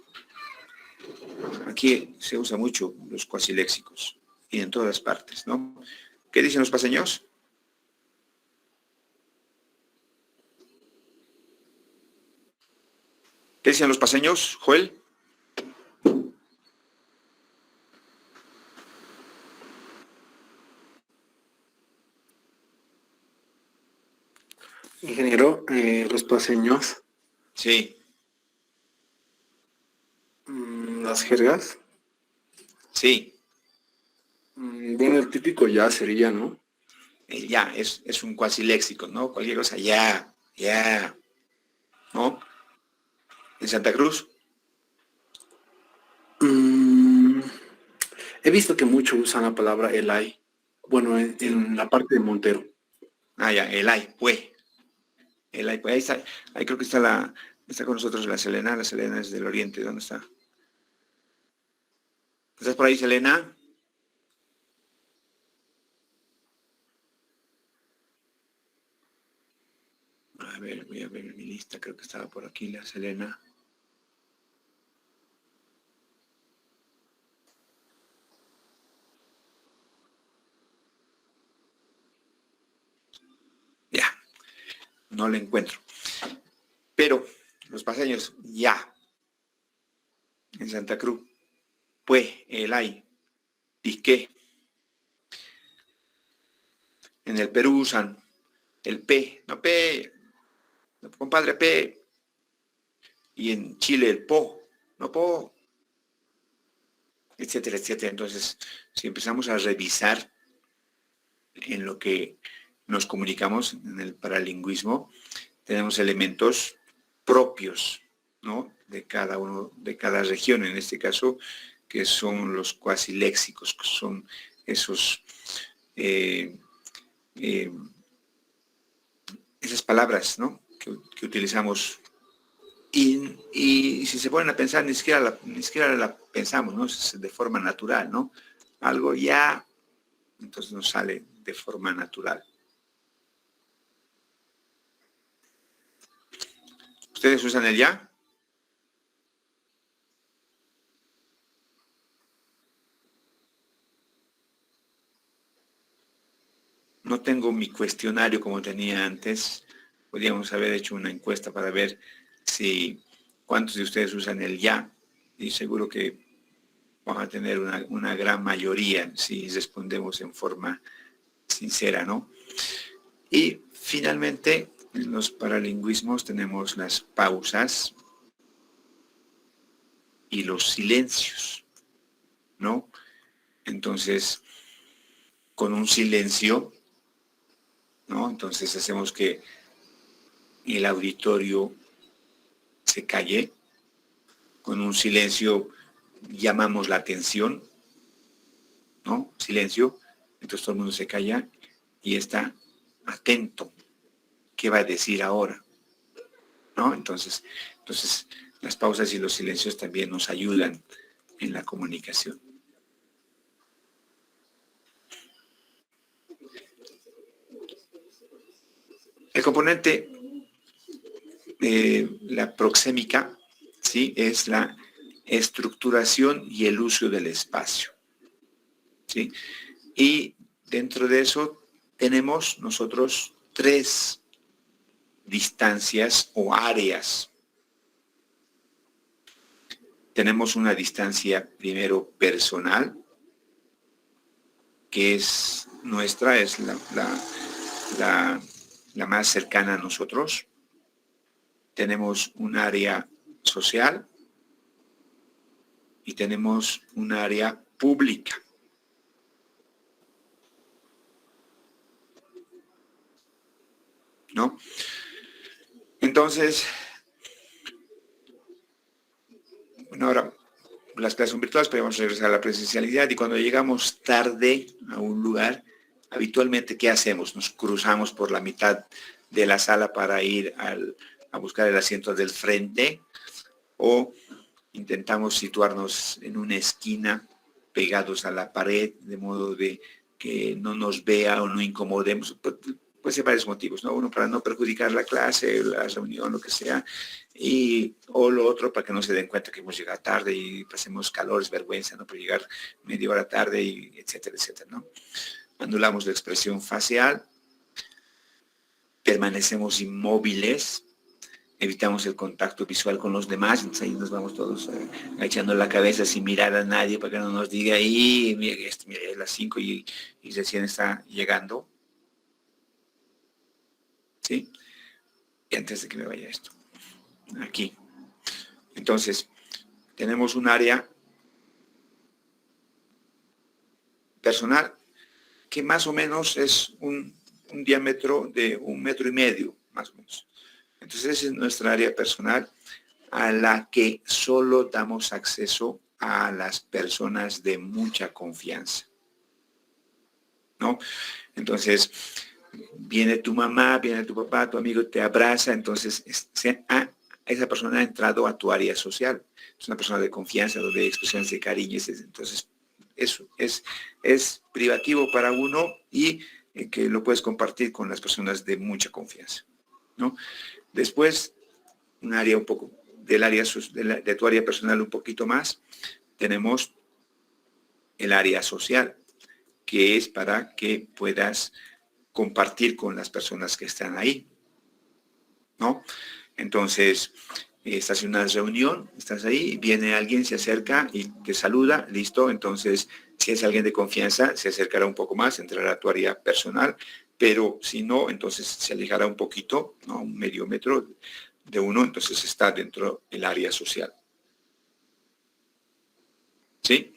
Aquí se usa mucho los cuasiléxicos, y en todas partes, ¿no? ¿Qué dicen los paseños? ¿Qué dicen los paseños, Joel? Ingeniero, los paseños. Sí. las jergas. Sí, Bueno, el típico ya sería, ¿no? el ya es un cuasi léxico, ¿no? Cualquier cosa, ya, ¿no? En Santa Cruz, Mm, He visto que muchos usan la palabra elay. Bueno, en la parte de Montero. ya, el ay, pues, ahí está, ahí creo que está con nosotros la Selena es del oriente, ¿dónde está? ¿Estás por ahí, Selena? A ver, voy a ver mi lista, creo que estaba por aquí la Selena. Ya, no la encuentro. Pero los paseños, ya, en Santa Cruz, pues, el ay, disque. En el Perú usan el P, no P, no, compadre P. Y en Chile el po, no po, etcétera, etcétera. Entonces, si empezamos a revisar en lo que nos comunicamos en el paralingüismo, tenemos elementos propios, ¿no? De cada uno, de cada región, en este caso, que son los cuasi léxicos, que son esos, esas palabras, ¿no? Que utilizamos. Y si se ponen a pensar, ni siquiera la pensamos, ¿no? Es de forma natural, ¿no? Algo ya, entonces nos sale de forma natural. ¿Ustedes usan el ya? No tengo mi cuestionario como tenía antes. Podríamos haber hecho una encuesta para ver si cuántos de ustedes usan el ya. Y seguro que vamos a tener una gran mayoría si respondemos en forma sincera, ¿no? Y finalmente, en los paralingüismos tenemos las pausas y los silencios, ¿no? Entonces, con un silencio, ¿no? Entonces hacemos que el auditorio se calle. Con un silencio llamamos la atención, ¿no? Silencio. Entonces todo el mundo se calla y está atento. ¿Qué va a decir ahora? ¿No? Entonces las pausas y los silencios también nos ayudan en la comunicación. El componente, la proxémica, ¿sí? Es la estructuración y el uso del espacio, ¿sí? Y dentro de eso tenemos nosotros 3 distancias o áreas. Tenemos una distancia primero personal, que es nuestra, es la más cercana a nosotros. Tenemos un área social y tenemos un área pública. ¿No? Entonces, bueno, ahora las clases son virtuales, pero vamos a regresar a la presencialidad y cuando llegamos tarde a un lugar, habitualmente, ¿qué hacemos? Nos cruzamos por la mitad de la sala para ir a buscar el asiento del frente o intentamos situarnos en una esquina pegados a la pared de modo de que no nos vea o no incomodemos. Pues hay varios motivos, ¿no? Uno para no perjudicar la clase, la reunión, lo que sea, o lo otro para que no se den cuenta que hemos llegado tarde y pasemos calores, vergüenza, ¿no? Por llegar media hora tarde, y etcétera, etcétera, ¿no? Anulamos la expresión facial, permanecemos inmóviles, evitamos el contacto visual con los demás, entonces ahí nos vamos todos agachando la cabeza sin mirar a nadie para que no nos diga, y mira, es las 5 y recién está llegando. ¿Sí? Y antes de que me vaya esto, aquí. Entonces, tenemos un área personal que más o menos es un diámetro de 1,5 metros, más o menos. Entonces esa es nuestra área personal a la que solo damos acceso a las personas de mucha confianza, ¿no? Entonces, viene tu mamá, viene tu papá, tu amigo te abraza, entonces esa persona ha entrado a tu área social. Es una persona de confianza, donde hay expresiones de cariño, entonces eso es privativo para uno y que lo puedes compartir con las personas de mucha confianza, ¿no? Después, un área un poco del área de tu área personal un poquito más, tenemos el área social, que es para que puedas compartir con las personas que están ahí, ¿no? Entonces, estás en una reunión, estás ahí, viene alguien, se acerca y te saluda, listo. Entonces, si es alguien de confianza, se acercará un poco más, entrará a tu área personal, pero si no, entonces se alejará un poquito, ¿no? 1/2 metro de uno, entonces está dentro del área social. ¿Sí?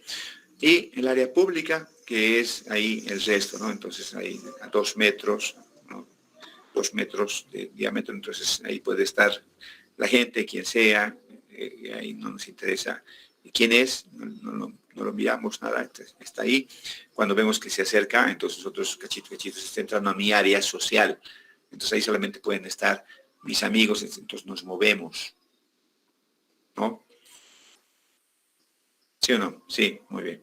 Y el área pública, que es ahí el resto, ¿no? Entonces ahí a 2 metros, ¿no? 2 metros de diámetro, entonces ahí puede estar la gente, quien sea, ahí no nos interesa quién es, no lo miramos, nada, está ahí. Cuando vemos que se acerca, entonces nosotros, cachito, está entrando a mi área social. Entonces ahí solamente pueden estar mis amigos, entonces nos movemos, ¿no? ¿Sí o no? Sí, muy bien.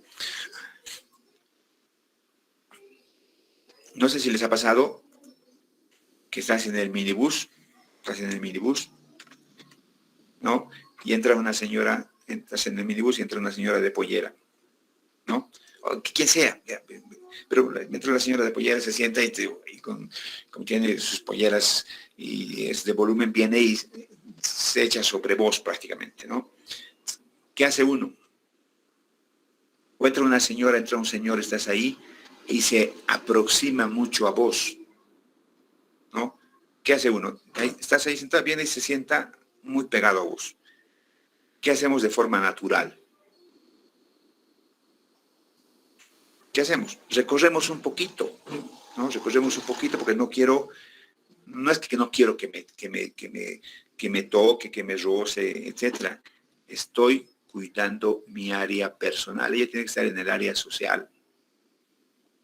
No sé si les ha pasado que estás en el minibús, ¿no? Y entra una señora, entras en el minibús y entra una señora de pollera, ¿no? O quien sea, pero entra la señora de pollera, se sienta y como tiene sus polleras y es de volumen, viene y se echa sobre vos prácticamente, ¿no? ¿Qué hace uno? O entra una señora, entra un señor, estás ahí y se aproxima mucho a vos, ¿no? ¿Qué hace uno? Estás ahí sentado, viene y se sienta muy pegado a vos. ¿Qué hacemos de forma natural? ¿Qué hacemos? Recorremos un poquito, ¿no? Recorremos un poquito porque no es que no quiero que me toque, que me roce, etc. Estoy cuidando mi área personal. Ella tiene que estar en el área social.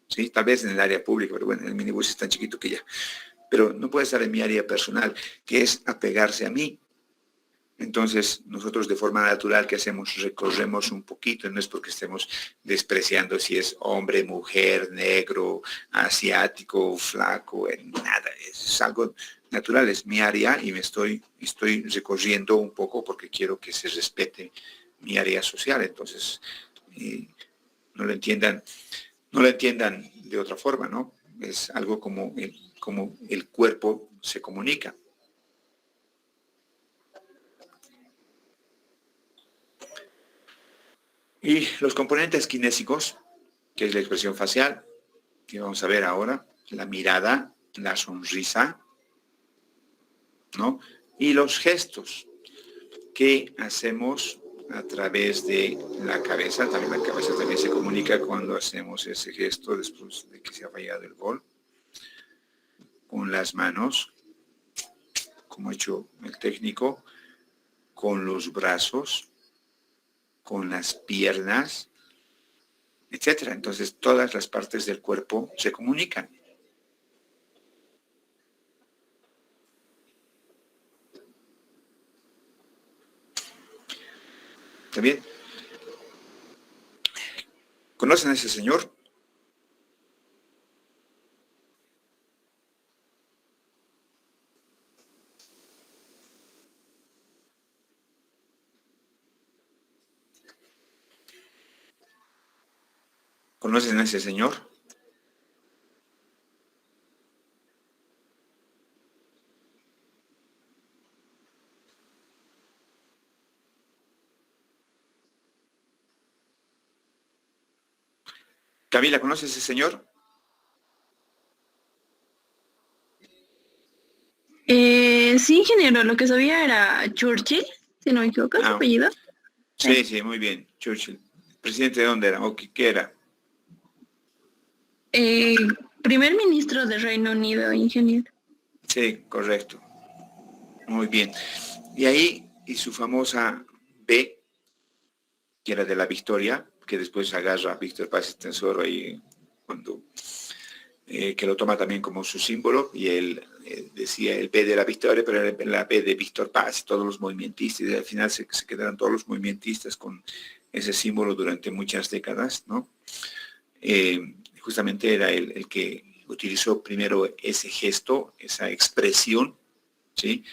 ¿Sí? Tal vez en el área pública, pero bueno, el minibús es tan chiquito que ya. Pero no puede estar en mi área personal, que es apegarse a mí. Entonces, nosotros de forma natural, ¿qué hacemos? Recorremos un poquito, no es porque estemos despreciando si es hombre, mujer, negro, asiático, flaco, nada, es algo natural, es mi área y estoy recorriendo un poco porque quiero que se respete mi área social. Entonces, no lo entiendan de otra forma, ¿no? Es algo como el cuerpo se comunica. Y los componentes kinésicos, que es la expresión facial, que vamos a ver ahora, la mirada, la sonrisa, ¿no? Y los gestos que hacemos a través de la cabeza. También la cabeza también se comunica cuando hacemos ese gesto después de que se ha fallado el gol. Con las manos, como ha hecho el técnico, con los brazos, con las piernas, etcétera. Entonces, todas las partes del cuerpo se comunican. También, ¿conocen a ese señor? ¿Conocen a ese señor? Camila, ¿conoces a ese señor? Sí, ingeniero, lo que sabía era Churchill, si no me equivoco, su apellido. Sí, muy bien, Churchill. ¿Presidente de dónde era? ¿O qué era? Eh, Primer ministro de Reino Unido, ingeniero. Sí, correcto. Muy bien. Y ahí, y su famosa B, que era de la victoria, que después agarra a Víctor Paz Tensoro ahí cuando que lo toma también como su símbolo, y él decía el B de la victoria, pero era la B de Víctor Paz, todos los movimentistas, y al final se quedaron todos los movimentistas con ese símbolo durante muchas décadas, ¿no? Justamente era el que utilizó primero ese gesto, esa expresión, ¿sí?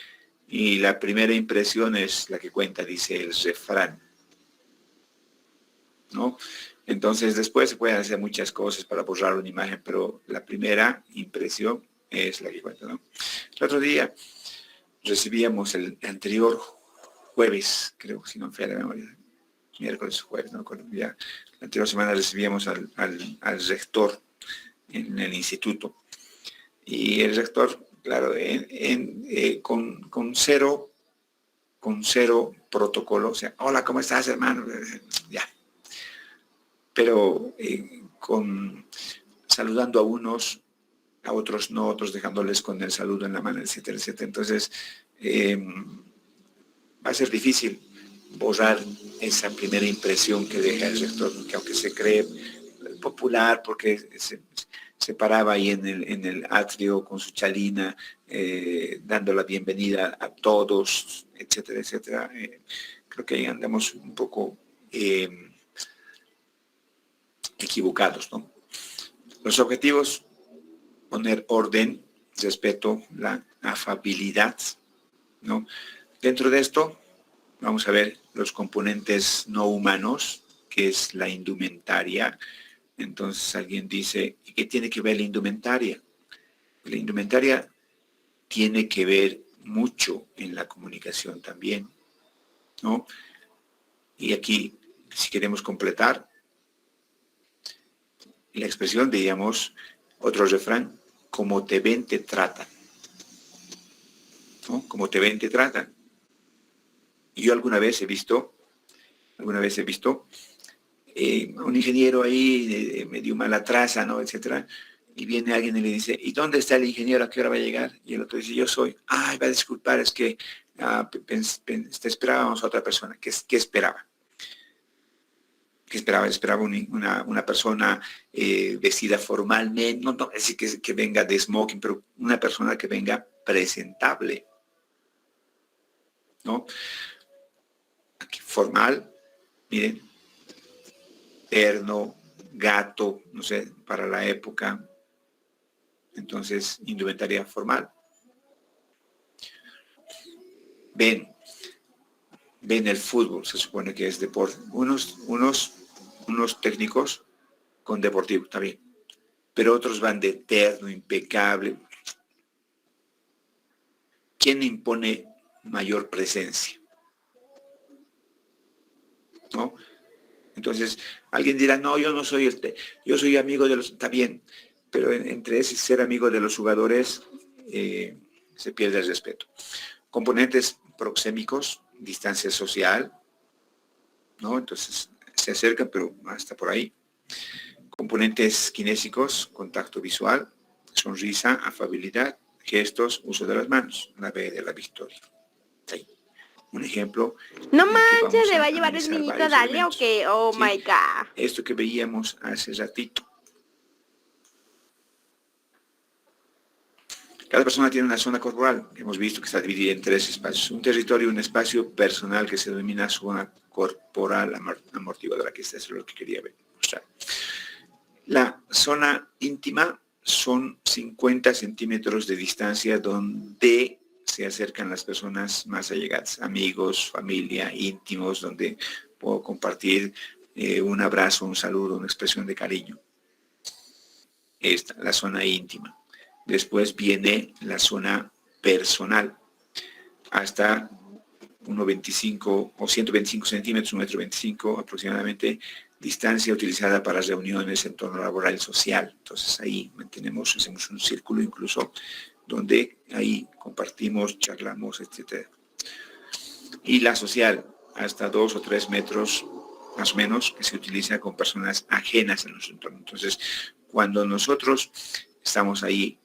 Y la primera impresión es la que cuenta, dice el refrán, ¿no? Entonces después se pueden hacer muchas cosas para borrar una imagen, pero la primera impresión es la que cuenta, ¿no? El otro día recibíamos el anterior jueves, creo, si no me falla la memoria, miércoles o jueves, no recuerdo, ya la anterior semana recibíamos al rector en el instituto. Y el rector, claro, con cero protocolo, o sea, hola, ¿cómo estás, hermano? Ya. Pero saludando a unos, a otros no, otros dejándoles con el saludo en la mano, etcétera, etcétera. Entonces, va a ser difícil borrar esa primera impresión que deja el rector, que aunque se cree popular, porque se paraba ahí en el atrio con su chalina, dando la bienvenida a todos, etcétera, etcétera. Creo que ahí andamos un poco equivocados, ¿no? Los objetivos: poner orden, respeto, la afabilidad, ¿no? Dentro de esto vamos a ver los componentes no humanos, que es la indumentaria. Entonces alguien dice, ¿y qué tiene que ver la indumentaria? La indumentaria tiene que ver mucho en la comunicación también, ¿no? Y aquí, si queremos completar la expresión, diríamos, otro refrán, como te ven, te tratan, ¿no? Como te ven, te tratan. Y yo alguna vez he visto a un ingeniero ahí medio mala traza, ¿no? Etcétera. Y viene alguien y le dice, ¿y dónde está el ingeniero? ¿A qué hora va a llegar? Y el otro dice, yo soy. Ay, va a disculpar, es que te esperábamos a otra persona. ¿Qué esperaba? ¿Qué esperaba? Esperaba una persona vestida formalmente, no decir que venga de smoking, pero una persona que venga presentable, ¿no? Aquí, formal, miren, terno, gato, no sé, para la época. Entonces, indumentaria formal. Ven el fútbol, se supone que es deporte. Unos técnicos con deportivo, está bien. Pero otros van de terno, impecable. ¿Quién impone mayor presencia? ¿No? Entonces, alguien dirá, no, yo no soy yo soy amigo de los, está bien, pero entre ese ser amigo de los jugadores se pierde el respeto. Componentes proxémicos, distancia social, ¿no? Entonces, se acercan, pero hasta por ahí. Componentes kinésicos, contacto visual, sonrisa, afabilidad, gestos, uso de las manos, la B de la victoria. Ahí. Un ejemplo. No manches, ¿le va a llevar el niñito a darle o qué? Oh, ¿sí? My God. Esto que veíamos hace ratito. Cada persona tiene una zona corporal, que hemos visto que está dividida en 3 espacios. Un territorio, un espacio personal que se denomina zona corporal amortiguadora, que es lo que quería mostrar. La zona íntima son 50 centímetros de distancia donde se acercan las personas más allegadas, amigos, familia, íntimos, donde puedo compartir un abrazo, un saludo, una expresión de cariño. Esta, la zona íntima. Después viene la zona personal, hasta 1,25 o 125 centímetros, 1,25 m aproximadamente, distancia utilizada para reuniones, entorno laboral y social. Entonces ahí mantenemos, hacemos un círculo incluso, donde ahí compartimos, charlamos, etc. Y la social, hasta 2 o 3 metros más o menos, que se utiliza con personas ajenas a nuestro entorno. Entonces, Cuando nosotros estamos ahí,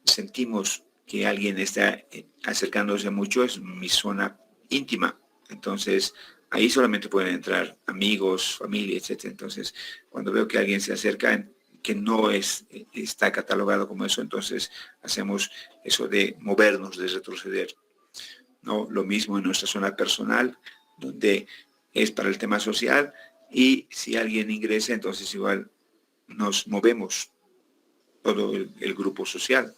sentimos que alguien está acercándose mucho, es mi zona íntima. Entonces, ahí solamente pueden entrar amigos, familia, etc. Entonces, cuando veo que alguien se acerca, que no está catalogado como eso, entonces hacemos eso de movernos, de retroceder. ¿No? Lo mismo en nuestra zona personal, donde es para el tema social, y si alguien ingresa, entonces igual nos movemos todo el grupo social.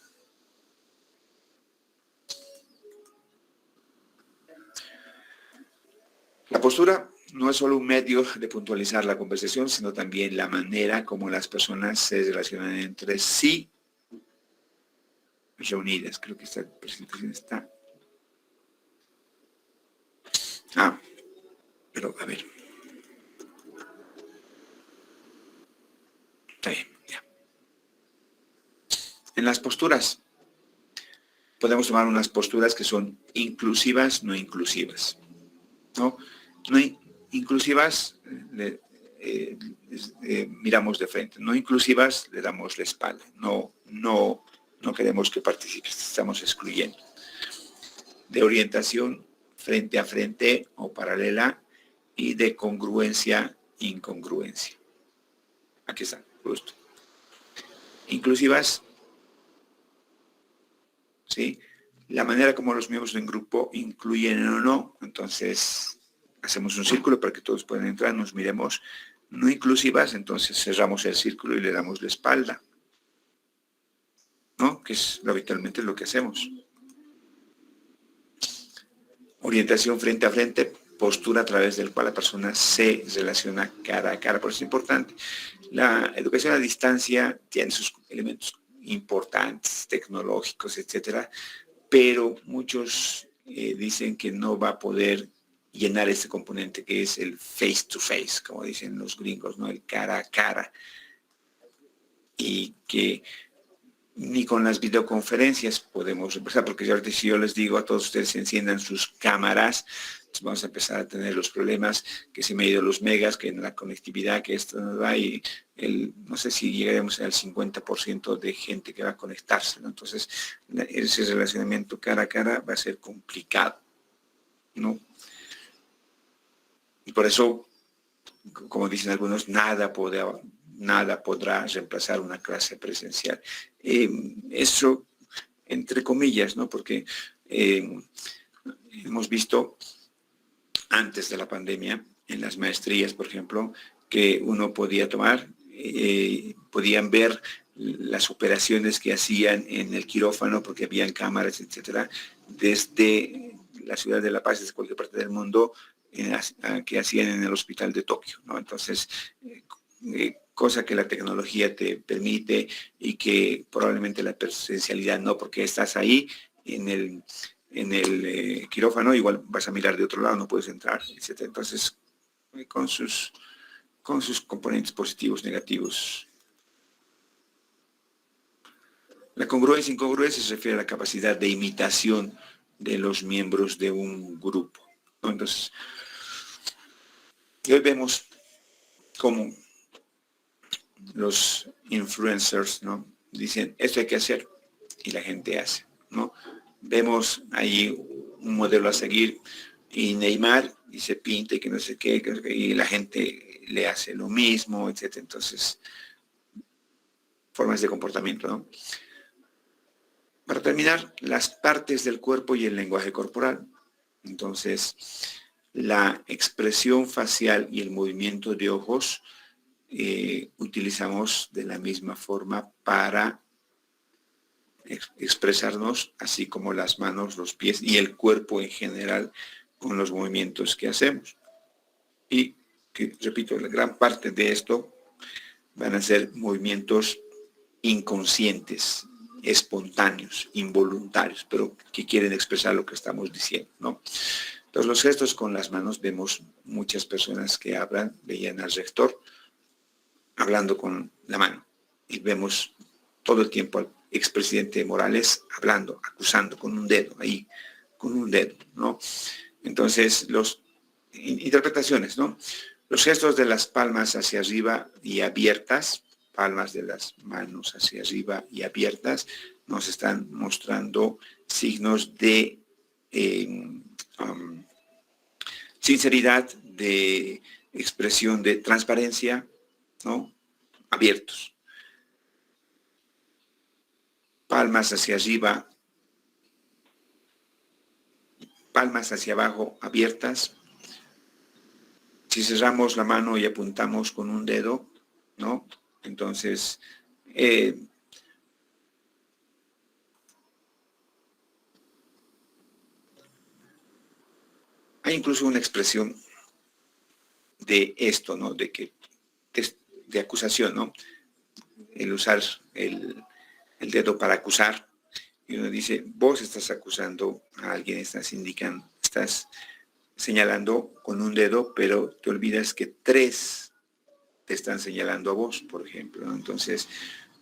La postura no es solo un medio de puntualizar la conversación, sino también la manera como las personas se relacionan entre sí reunidas. Creo que esta presentación está... pero a ver. Está bien, ya. En las posturas, podemos tomar unas posturas que son inclusivas, no inclusivas. ¿No? Inclusivas, miramos de frente. No inclusivas, le damos la espalda. No queremos que participes, estamos excluyendo. De orientación frente a frente o paralela, y de congruencia, incongruencia. Aquí está, justo. Inclusivas, ¿sí? La manera como los miembros del grupo incluyen o no, entonces hacemos un círculo para que todos puedan entrar, nos miremos. No inclusivas, entonces cerramos el círculo y le damos la espalda, ¿no? Que es habitualmente lo que hacemos. Orientación frente a frente, postura a través del cual la persona se relaciona cara a cara. Por eso es importante. La educación a distancia tiene sus elementos importantes, tecnológicos, etcétera, pero muchos dicen que no va a poder llenar este componente que es el face to face, como dicen los gringos, ¿no? El cara a cara. Y que ni con las videoconferencias podemos empezar, porque ahorita si yo les digo a todos ustedes enciendan sus cámaras, pues vamos a empezar a tener los problemas, que se me ha ido los megas, que en la conectividad, que esto nos va, y no sé si llegaremos al 50% de gente que va a conectarse, ¿no? Entonces, ese relacionamiento cara a cara va a ser complicado, ¿no? Y por eso, como dicen algunos, nada podrá reemplazar una clase presencial. Eso, entre comillas, ¿no? Porque hemos visto antes de la pandemia, en las maestrías, por ejemplo, que uno podía tomar, podían ver las operaciones que hacían en el quirófano, porque habían cámaras, etcétera, desde la ciudad de La Paz, desde cualquier parte del mundo, que hacían en el hospital de Tokio, ¿no? Entonces, cosa que la tecnología te permite y que probablemente la presencialidad no, porque estás ahí en el quirófano, igual vas a mirar de otro lado, no puedes entrar, etc. Entonces, con sus componentes positivos, negativos. La congruencia e incongruencia se refiere a la capacidad de imitación de los miembros de un grupo, ¿no? Entonces, hoy vemos cómo los influencers, ¿no? Dicen, esto hay que hacer, y la gente hace, ¿no? Vemos ahí un modelo a seguir, y Neymar, y se pinta, y que no sé qué, y la gente le hace lo mismo, etc. Entonces, formas de comportamiento, ¿no? Para terminar, las partes del cuerpo y el lenguaje corporal. Entonces, la expresión facial y el movimiento de ojos utilizamos de la misma forma para expresarnos, así como las manos, los pies y el cuerpo en general con los movimientos que hacemos. Y, que, repito, la gran parte de esto van a ser movimientos inconscientes, espontáneos, involuntarios, pero que quieren expresar lo que estamos diciendo, ¿no? Entonces, los gestos con las manos, vemos muchas personas que hablan, veían al rector hablando con la mano, y vemos todo el tiempo al expresidente Morales hablando, acusando con un dedo, ahí, con un dedo, ¿no? Entonces, interpretaciones, ¿no? Los gestos de las palmas hacia arriba y abiertas palmas de las manos hacia arriba y abiertas, nos están mostrando signos de sinceridad, de expresión de transparencia, ¿no? Abiertos. Palmas hacia arriba, palmas hacia abajo abiertas. Si cerramos la mano y apuntamos con un dedo, ¿no? Entonces, hay incluso una expresión de esto, ¿no? De acusación, ¿no? El usar el dedo para acusar. Y uno dice, vos estás acusando a alguien, estás señalando con un dedo, pero te olvidas que 3 te están señalando a vos, por ejemplo, ¿no? Entonces,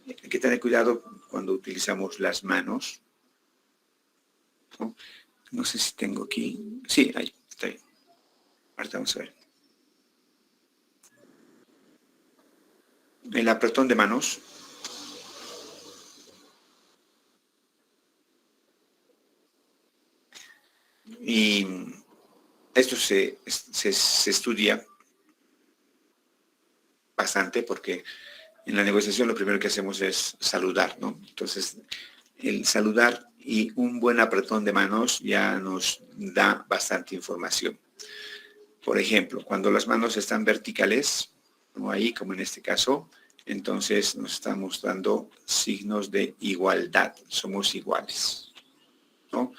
hay que tener cuidado cuando utilizamos las manos, ¿no? No sé si tengo aquí. Sí, ahí, está bien. Ahorita vamos a ver. El apretón de manos. Y esto se estudia bastante porque en la negociación lo primero que hacemos es saludar, ¿no? Entonces, el saludar y un buen apretón de manos ya nos da bastante información. Por ejemplo, cuando las manos están verticales, como ahí, como en este caso, entonces nos está mostrando signos de igualdad. Somos iguales, ¿no?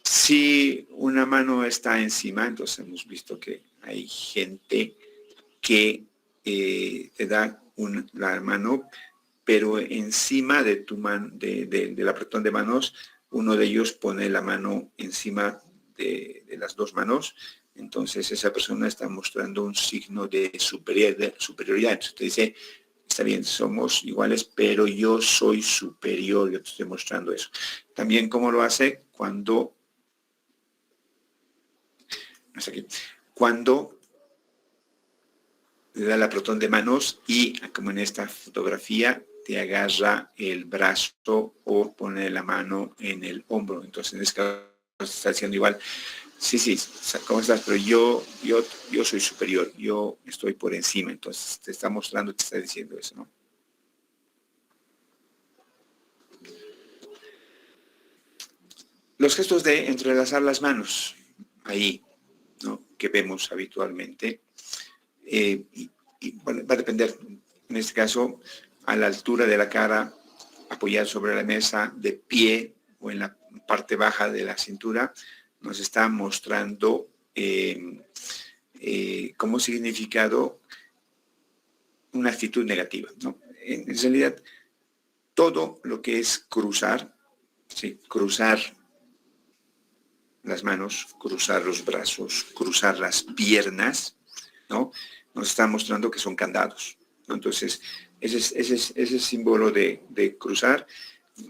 Si una mano está encima, entonces hemos visto que hay gente que te da la mano, pero encima de tu mano, del apretón de manos, uno de ellos pone la mano encima de las 2 manos, entonces esa persona está mostrando un signo de superioridad. Entonces te dice, está bien, somos iguales, pero yo soy superior, yo te estoy mostrando eso. También cómo lo hace cuando le da el apretón de manos y, como en esta fotografía, te agarra el brazo o pone la mano en el hombro. Entonces, en este caso, está diciendo igual, sí, ¿cómo estás? Pero yo soy superior, yo estoy por encima. Entonces, te está mostrando, te está diciendo eso, ¿no? Los gestos de entrelazar las manos, ahí, ¿no? Que vemos habitualmente. Y bueno, va a depender, en este caso, a la altura de la cara, apoyar sobre la mesa, de pie o en la parte baja de la cintura, nos está mostrando como significado una actitud negativa, ¿no? En realidad, todo lo que es cruzar, ¿sí? Cruzar las manos, cruzar los brazos, cruzar las piernas, ¿no? Nos está mostrando que son candados, ¿no? Entonces, ese símbolo de cruzar,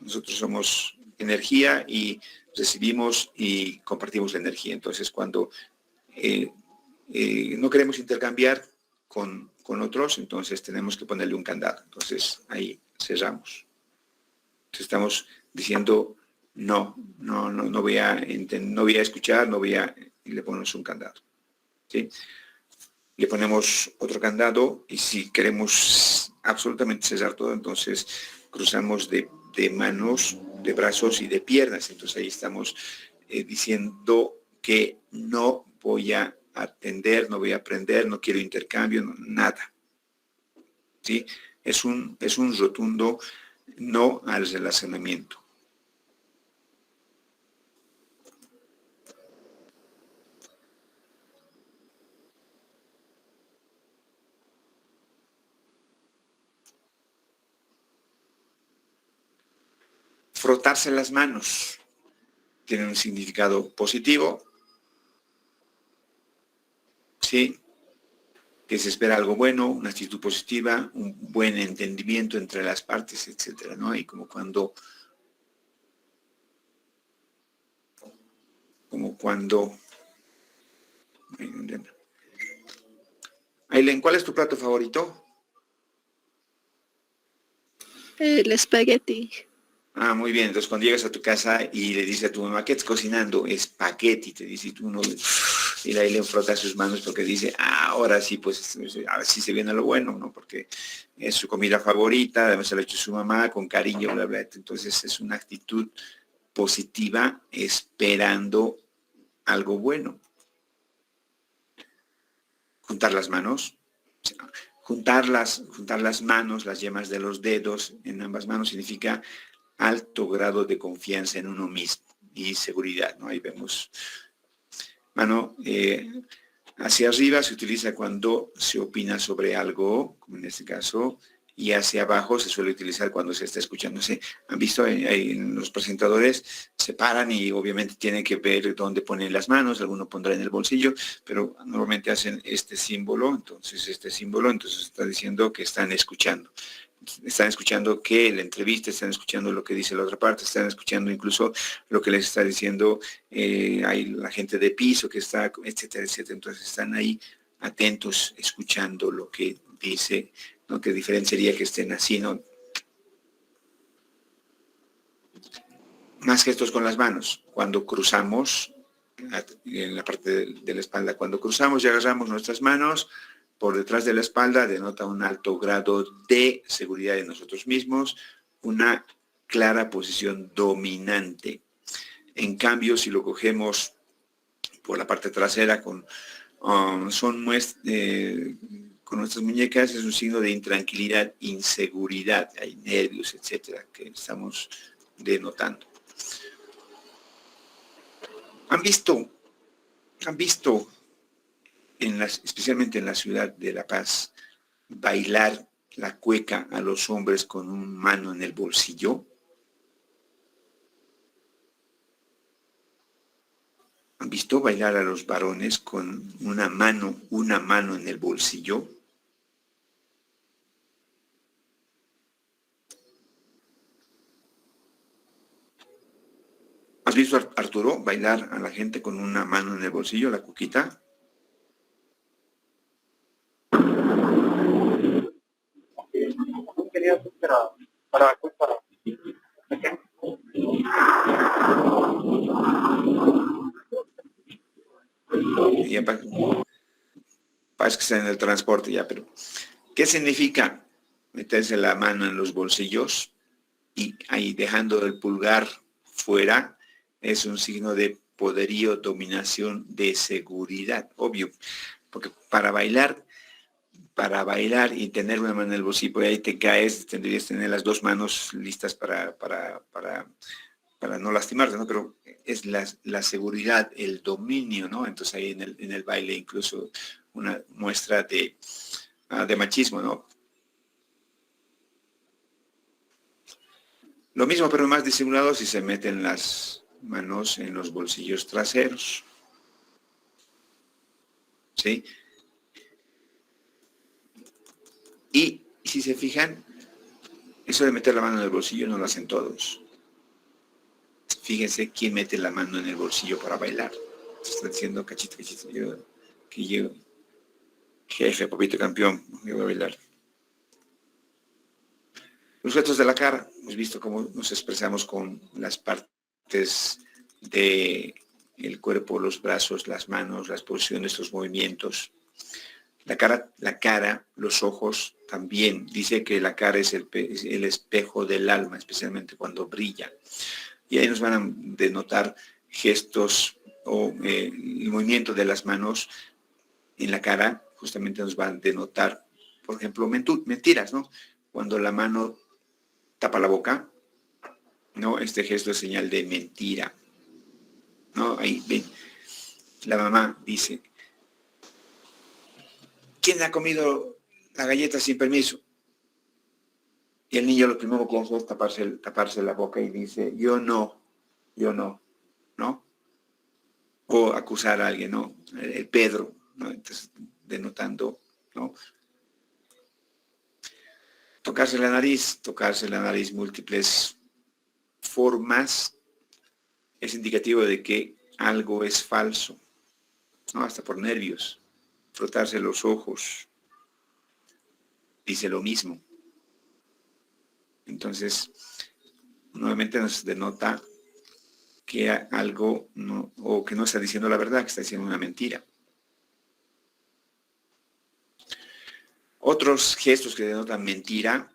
nosotros somos energía y recibimos y compartimos la energía. Entonces, cuando no queremos intercambiar con otros, entonces tenemos que ponerle un candado. Entonces, ahí cerramos. Entonces, estamos diciendo, no voy a escuchar, y le ponemos un candado, ¿sí? Le ponemos otro candado y si queremos absolutamente cerrar todo, entonces cruzamos de manos, de brazos y de piernas. Entonces ahí estamos diciendo que no voy a atender, no voy a aprender, no quiero intercambio, nada. ¿Sí? Es un rotundo no al relacionamiento. Frotarse las manos tiene un significado positivo, ¿sí? Que se espera algo bueno, una actitud positiva, un buen entendimiento entre las partes, etcétera, ¿no? Y como cuando Aileen, ¿cuál es tu plato favorito? El espagueti. Ah, muy bien. Entonces, cuando llegas a tu casa y le dices a tu mamá, ¿qué estás cocinando? Espagueti, te dice, y tú no, y ahí le frota sus manos porque dice, ah, ahora sí, pues, ahora sí se viene lo bueno, ¿no? Porque es su comida favorita, además se lo ha hecho su mamá con cariño, bla, bla. Entonces, es una actitud positiva esperando algo bueno. Juntar las manos, juntar las manos, las yemas de los dedos en ambas manos significa alto grado de confianza en uno mismo y seguridad, ¿no? Ahí vemos mano hacia arriba se utiliza cuando se opina sobre algo, como en este caso, y hacia abajo se suele utilizar cuando se está escuchando. ¿Sí? Han visto en los presentadores, se paran y obviamente tienen que ver dónde ponen las manos, alguno pondrá en el bolsillo, pero normalmente hacen este símbolo, entonces está diciendo que están escuchando. Están escuchando que la entrevista, están escuchando lo que dice la otra parte, están escuchando incluso lo que les está diciendo hay la gente de piso que está, etcétera, etcétera. Entonces están ahí atentos, escuchando lo que dice, ¿no? Que diferenciaría que estén así, ¿no? Más gestos con las manos. Cuando cruzamos, en la parte de la espalda, cuando cruzamos y agarramos nuestras manos, por detrás de la espalda denota un alto grado de seguridad de nosotros mismos, una clara posición dominante. En cambio, si lo cogemos por la parte trasera con nuestras muñecas, es un signo de intranquilidad, inseguridad, hay nervios, etcétera, que estamos denotando. ¿Han visto especialmente en la ciudad de La Paz, bailar la cueca a los hombres con una mano en el bolsillo? ¿Han visto bailar a los varones con una mano en el bolsillo? ¿Has visto a Arturo bailar a la gente con una mano en el bolsillo, la cuquita? Ya parece que está en el transporte ya, pero ¿qué significa meterse la mano en los bolsillos y ahí dejando el pulgar fuera? Es un signo de poderío, dominación, de seguridad, obvio, porque para bailar y tener una mano en el bolsillo, pues ahí te caes, tendrías que tener las dos manos listas para no lastimarte, ¿no? Pero es la seguridad, el dominio, ¿no? Entonces ahí en el baile incluso una muestra de machismo, ¿no? Lo mismo, pero más disimulado si se meten las manos en los bolsillos traseros. ¿Sí? Y si se fijan, eso de meter la mano en el bolsillo no lo hacen todos. Fíjense quién mete la mano en el bolsillo para bailar. Está diciendo, cachito, yo, jefe, papito campeón, yo voy a bailar. Los gestos de la cara, hemos visto cómo nos expresamos con las partes del cuerpo, los brazos, las manos, las posiciones, los movimientos. La cara, los ojos también. Dice que la cara es el espejo del alma, especialmente cuando brilla. Y ahí nos van a denotar gestos o el movimiento de las manos en la cara, justamente nos van a denotar, por ejemplo, mentiras, ¿no? Cuando la mano tapa la boca, ¿no? Este gesto es señal de mentira, ¿no? Ahí ven, la mamá dice, ¿quién ha comido la galleta sin permiso? Y el niño lo primero que hace es taparse la boca y dice, yo no, ¿no? O acusar a alguien, ¿no? El Pedro, ¿no? Entonces, denotando, ¿no? Tocarse la nariz múltiples formas, es indicativo de que algo es falso, ¿no? Hasta por nervios. Frotarse los ojos dice lo mismo. Entonces, nuevamente nos denota que algo no, o que no está diciendo la verdad, que está diciendo una mentira. Otros gestos que denotan mentira,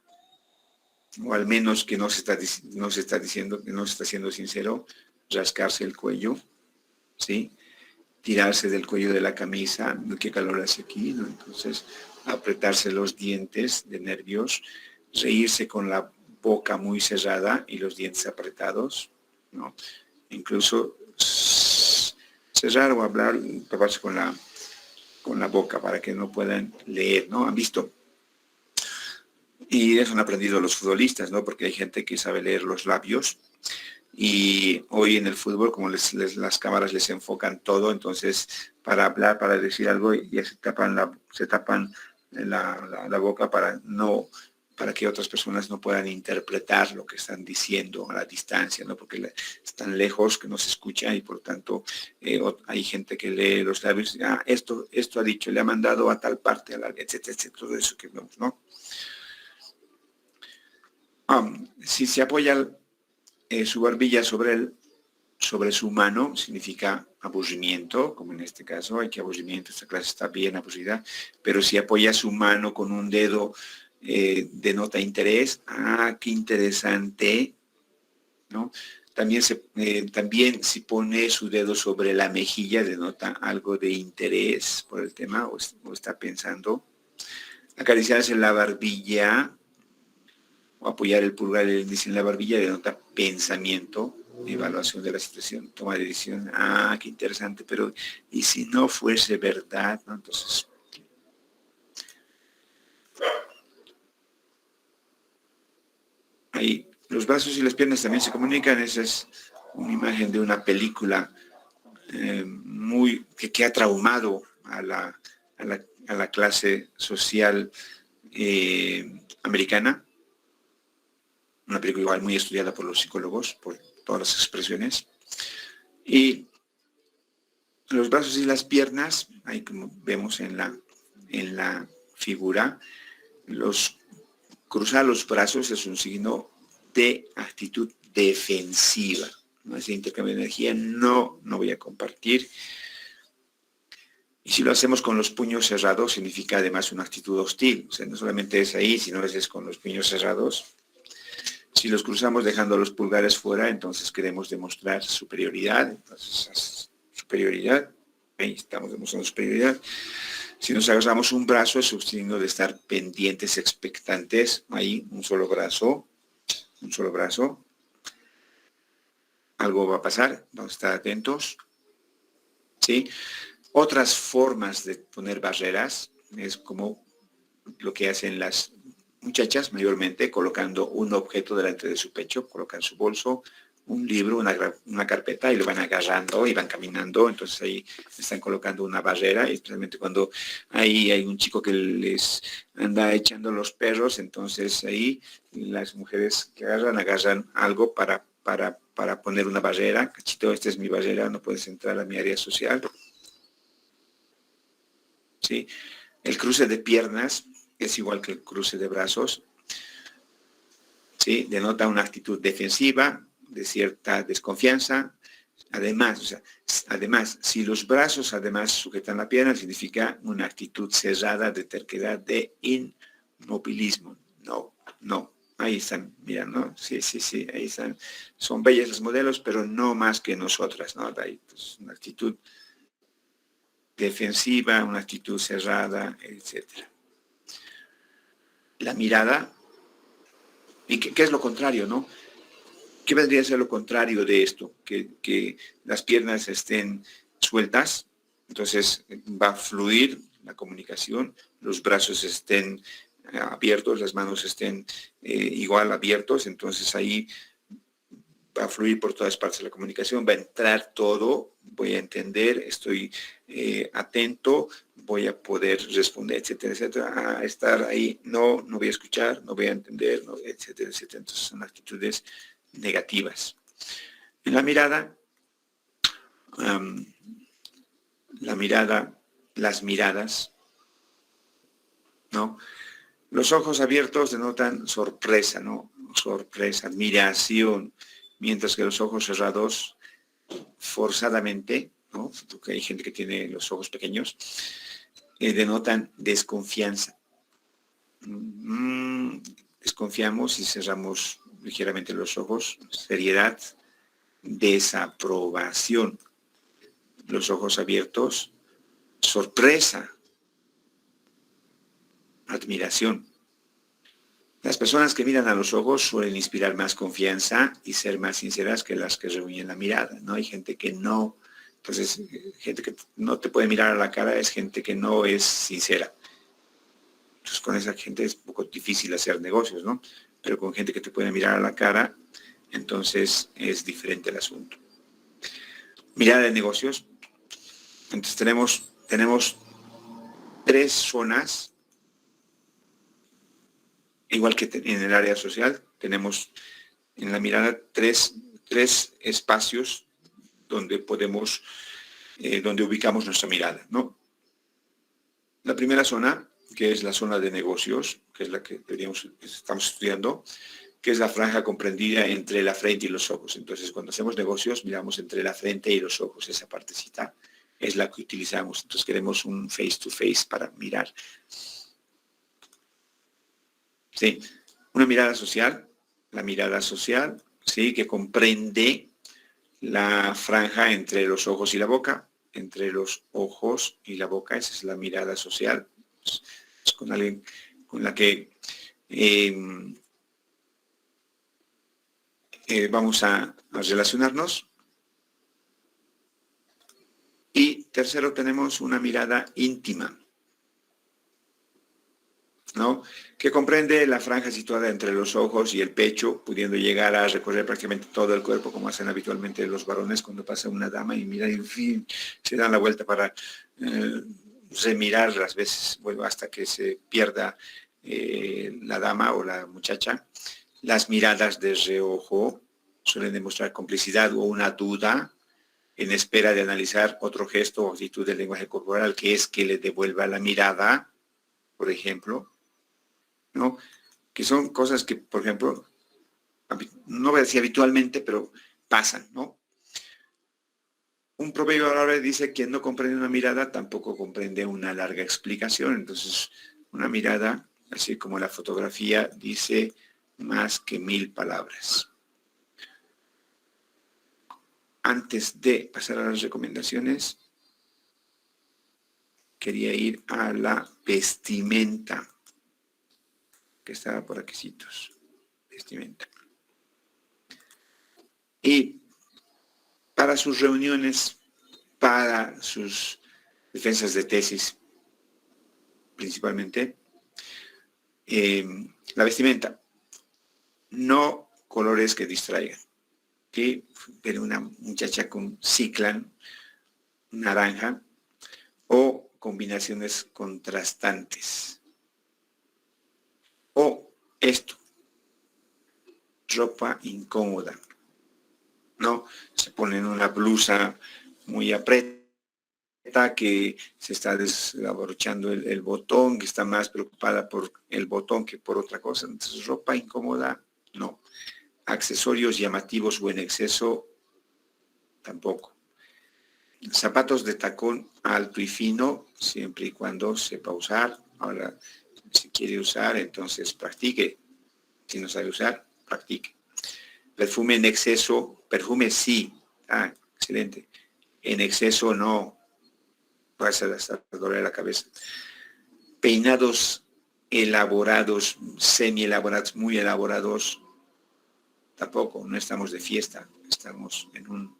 o al menos que no se está diciendo, que no se está siendo sincero, rascarse el cuello, ¿sí? Tirarse del cuello de la camisa, qué calor hace aquí, ¿no? Entonces, apretarse los dientes de nervios, reírse con la boca muy cerrada y los dientes apretados, ¿no? Incluso cerrar o hablar, taparse con la boca para que no puedan leer, ¿no? ¿Han visto? Y eso han aprendido los futbolistas, ¿no? Porque hay gente que sabe leer los labios y hoy en el fútbol, como las cámaras les enfocan todo, entonces para hablar, para decir algo, ya se tapan la boca para que otras personas no puedan interpretar lo que están diciendo a la distancia, ¿no? Porque están lejos, que no se escucha y por tanto hay gente que lee los labios, esto ha dicho, le ha mandado a tal parte, etcétera, etcétera, todo eso que vemos, ¿no? Si se apoya su barbilla sobre su mano, significa aburrimiento, como en este caso, hay que aburrimiento, esta clase está bien aburrida, pero si apoya su mano con un dedo, denota interés. Qué interesante, ¿no? También si pone su dedo sobre la mejilla, denota algo de interés por el tema o está pensando. Acariciarse la barbilla o apoyar el pulgar y el índice en la barbilla denota pensamiento, evaluación de la situación, toma de decisión. Qué interesante, pero ¿y si no fuese verdad? ¿No? Entonces, ahí los brazos y las piernas también se comunican. Esa es una imagen de una película que ha traumado a la clase social americana. Una película igual muy estudiada por los psicólogos, por todas las expresiones. Y los brazos y las piernas, ahí como vemos en la figura, cruzar los brazos es un signo de actitud defensiva, ¿no? Ese intercambio de energía no voy a compartir. Y si lo hacemos con los puños cerrados, significa además una actitud hostil. O sea, no solamente es ahí, sino es con los puños cerrados. Si los cruzamos dejando los pulgares fuera, entonces queremos demostrar superioridad. Entonces, superioridad, ahí estamos demostrando superioridad. Si nos agarramos un brazo, es un signo de estar pendientes, expectantes. Ahí, un solo brazo. Algo va a pasar, vamos a estar atentos. ¿Sí? Otras formas de poner barreras es como lo que hacen las muchachas mayormente, colocando un objeto delante de su pecho, colocan su bolso, un libro, una carpeta y lo van agarrando y van caminando. Entonces ahí están colocando una barrera, y especialmente cuando ahí hay un chico que les anda echando los perros, entonces ahí las mujeres que agarran algo para poner una barrera. Cachito, esta es mi barrera, no puedes entrar a mi área social. ¿Sí? El cruce de piernas es igual que el cruce de brazos. ¿Sí? Denota una actitud defensiva, de cierta desconfianza. Además, si los brazos además sujetan la pierna, significa una actitud cerrada de terquedad, de inmovilismo. No. Ahí están, mira, ¿no? Sí, ahí están. Son bellas los modelos, pero no más que nosotras, ¿no? Ahí, pues, una actitud defensiva, una actitud cerrada, etc. La mirada, ¿y qué es lo contrario, no? ¿Qué vendría a ser lo contrario de esto? Que las piernas estén sueltas, entonces va a fluir la comunicación, los brazos estén abiertos, las manos estén igual abiertos, entonces ahí va a fluir por todas partes la comunicación, va a entrar todo, voy a entender, estoy atento, voy a poder responder, etcétera, etcétera, a estar ahí, no voy a escuchar, no voy a entender, no, etcétera, etcétera. Entonces son actitudes negativas. En la mirada, las miradas, ¿no? Los ojos abiertos denotan sorpresa, ¿no? sorpresa, admiración, mientras que los ojos cerrados, forzadamente, ¿no? Porque hay gente que tiene los ojos pequeños, denotan desconfianza. Desconfiamos y cerramos ligeramente los ojos, seriedad, desaprobación. Los ojos abiertos, sorpresa, admiración. Las personas que miran a los ojos suelen inspirar más confianza y ser más sinceras que las que rehuyen la mirada, ¿no? Hay gente que no, entonces, gente que no te puede mirar a la cara es gente que no es sincera. Entonces, con esa gente es un poco difícil hacer negocios, ¿no? Pero con gente que te puede mirar a la cara, entonces es diferente el asunto. Mirada de negocios. Entonces, tenemos 3 zonas. Igual que en el área social, tenemos en la mirada tres espacios donde podemos, donde ubicamos nuestra mirada, ¿no? La primera zona, que es la zona de negocios, que es la que estamos estudiando, que es la franja comprendida entre la frente y los ojos. Entonces, cuando hacemos negocios, miramos entre la frente y los ojos. Esa partecita es la que utilizamos. Entonces, queremos un face-to-face para mirar. Sí, una mirada social, la mirada social, sí, que comprende la franja entre los ojos y la boca, entre los ojos y la boca, esa es la mirada social, es con alguien con la que vamos a relacionarnos. Y tercero, tenemos una mirada íntima, ¿no? Que comprende la franja situada entre los ojos y el pecho, pudiendo llegar a recorrer prácticamente todo el cuerpo, como hacen habitualmente los varones cuando pasa una dama y mira, y en fin, se dan la vuelta para remirar las veces, bueno, hasta que se pierda la dama o la muchacha. Las miradas de reojo suelen demostrar complicidad o una duda en espera de analizar otro gesto o actitud del lenguaje corporal, que es que le devuelva la mirada, por ejemplo, ¿no? Que son cosas que, por ejemplo, no voy a decir habitualmente, pero pasan, ¿no? Un proverbio árabe dice: quien no comprende una mirada tampoco comprende una larga explicación. Entonces, una mirada, así como la fotografía, dice más que 1000 palabras. Antes de pasar a las recomendaciones, quería ir a la vestimenta, que estaba por aquícitos. Vestimenta. Y para sus reuniones, para sus defensas de tesis, principalmente, la vestimenta, no colores que distraigan. ¿Sí? Pero una muchacha con ciclán, naranja, o combinaciones contrastantes. O esto, ropa incómoda, ¿no? Se ponen una blusa muy apretada, que se está desabrochando el botón, que está más preocupada por el botón que por otra cosa. Entonces, ropa incómoda, no. Accesorios llamativos o en exceso, tampoco. Zapatos de tacón alto y fino, siempre y cuando sepa usar. Ahora, si quiere usar, entonces practique. Si no sabe usar, practique. Perfume en exceso, perfume sí. Ah, excelente. En exceso no. Vas a hasta doler la cabeza. Peinados elaborados, semi-elaborados, muy elaborados, tampoco. No estamos de fiesta, estamos en un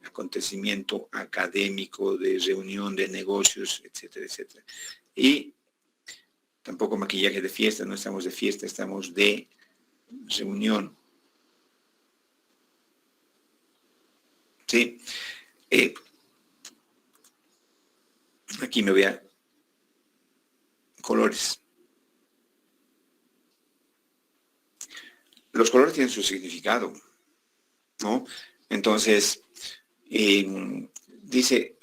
acontecimiento académico, de reunión, de negocios, etcétera, etcétera. Y tampoco maquillaje de fiesta, no estamos de fiesta, estamos de reunión. Sí. Aquí me voy a colores. Los colores tienen su significado, ¿no? Entonces, dice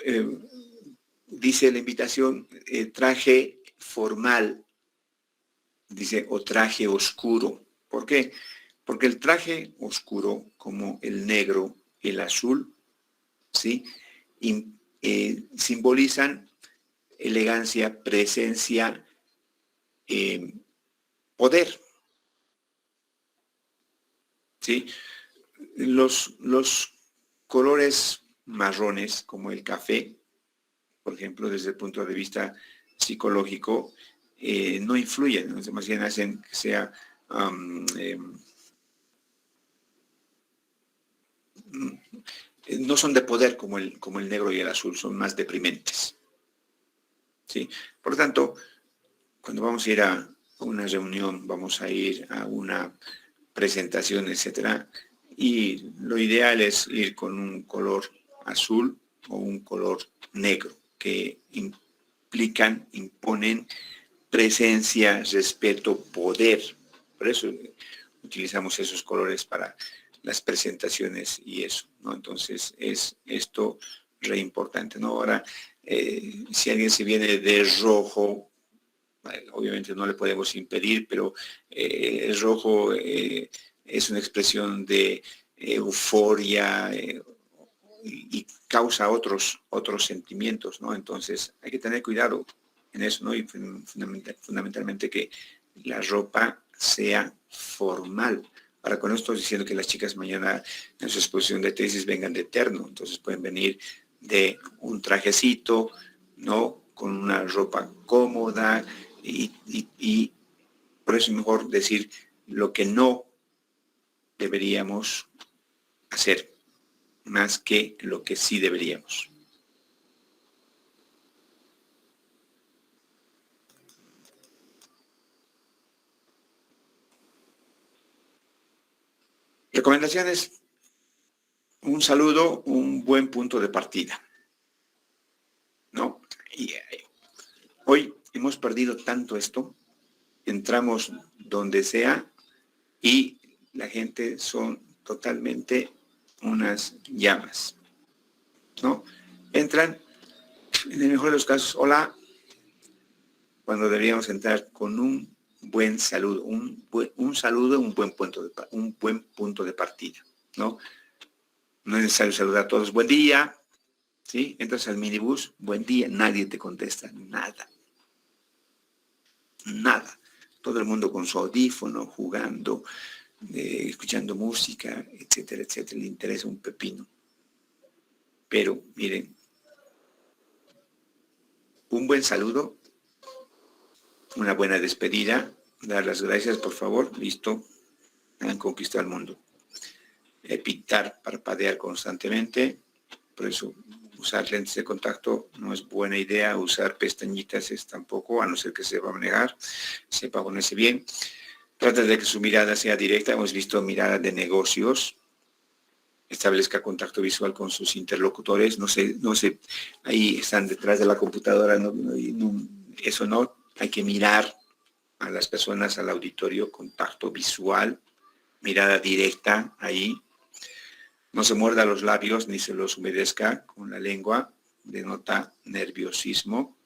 la invitación, traje formal, dice, o traje oscuro. ¿Por qué? Porque el traje oscuro, como el negro, el azul, ¿sí? Simbolizan elegancia, presencia, poder, ¿sí? Los colores marrones, como el café, por ejemplo, desde el punto de vista psicológico, no influyen, ¿no? Más bien hacen que sea no son de poder como el negro y el azul, son más deprimentes. ¿Sí? Por lo tanto, cuando vamos a ir a una reunión, vamos a ir a una presentación, etcétera, y lo ideal es ir con un color azul o un color negro, que imponen presencia, respeto, poder. Por eso utilizamos esos colores para las presentaciones y eso, ¿no? Entonces es esto re importante, ¿no? Ahora, si alguien se viene de rojo, obviamente no le podemos impedir, pero el rojo es una expresión de euforia y causa otros sentimientos, ¿no? Entonces hay que tener cuidado en eso, ¿no? Y fundamentalmente que la ropa sea formal. Ahora, con esto estoy diciendo que las chicas mañana en su exposición de tesis vengan de terno, entonces pueden venir de un trajecito, ¿no? Con una ropa cómoda y por eso es mejor decir lo que no deberíamos hacer, más que lo que sí deberíamos. Recomendaciones. Un saludo, un buen punto de partida, ¿no? Y hoy hemos perdido tanto esto, entramos donde sea y la gente son totalmente unas llamas, ¿no? Entran, en el mejor de los casos, hola, cuando deberíamos entrar con un buen saludo, un saludo, un buen punto de partida, ¿no? No es necesario saludar a todos, buen día, ¿sí? Entras al minibús, buen día, nadie te contesta, nada. Nada. Todo el mundo con su audífono, jugando, escuchando música, etcétera, etcétera. Le interesa un pepino. Pero, miren, un buen saludo, una buena despedida, dar las gracias, por favor, listo, han conquistado el mundo. Pintar, parpadear constantemente, por eso usar lentes de contacto no es buena idea, usar pestañitas es tampoco, a no ser que sepa manejar, sepa ponerse bien. Trata de que su mirada sea directa, hemos visto mirada de negocios, establezca contacto visual con sus interlocutores, no sé, ahí están detrás de la computadora, eso no, hay que mirar a las personas, al auditorio, contacto visual, mirada directa ahí. No se muerda los labios ni se los humedezca con la lengua, denota nerviosismo.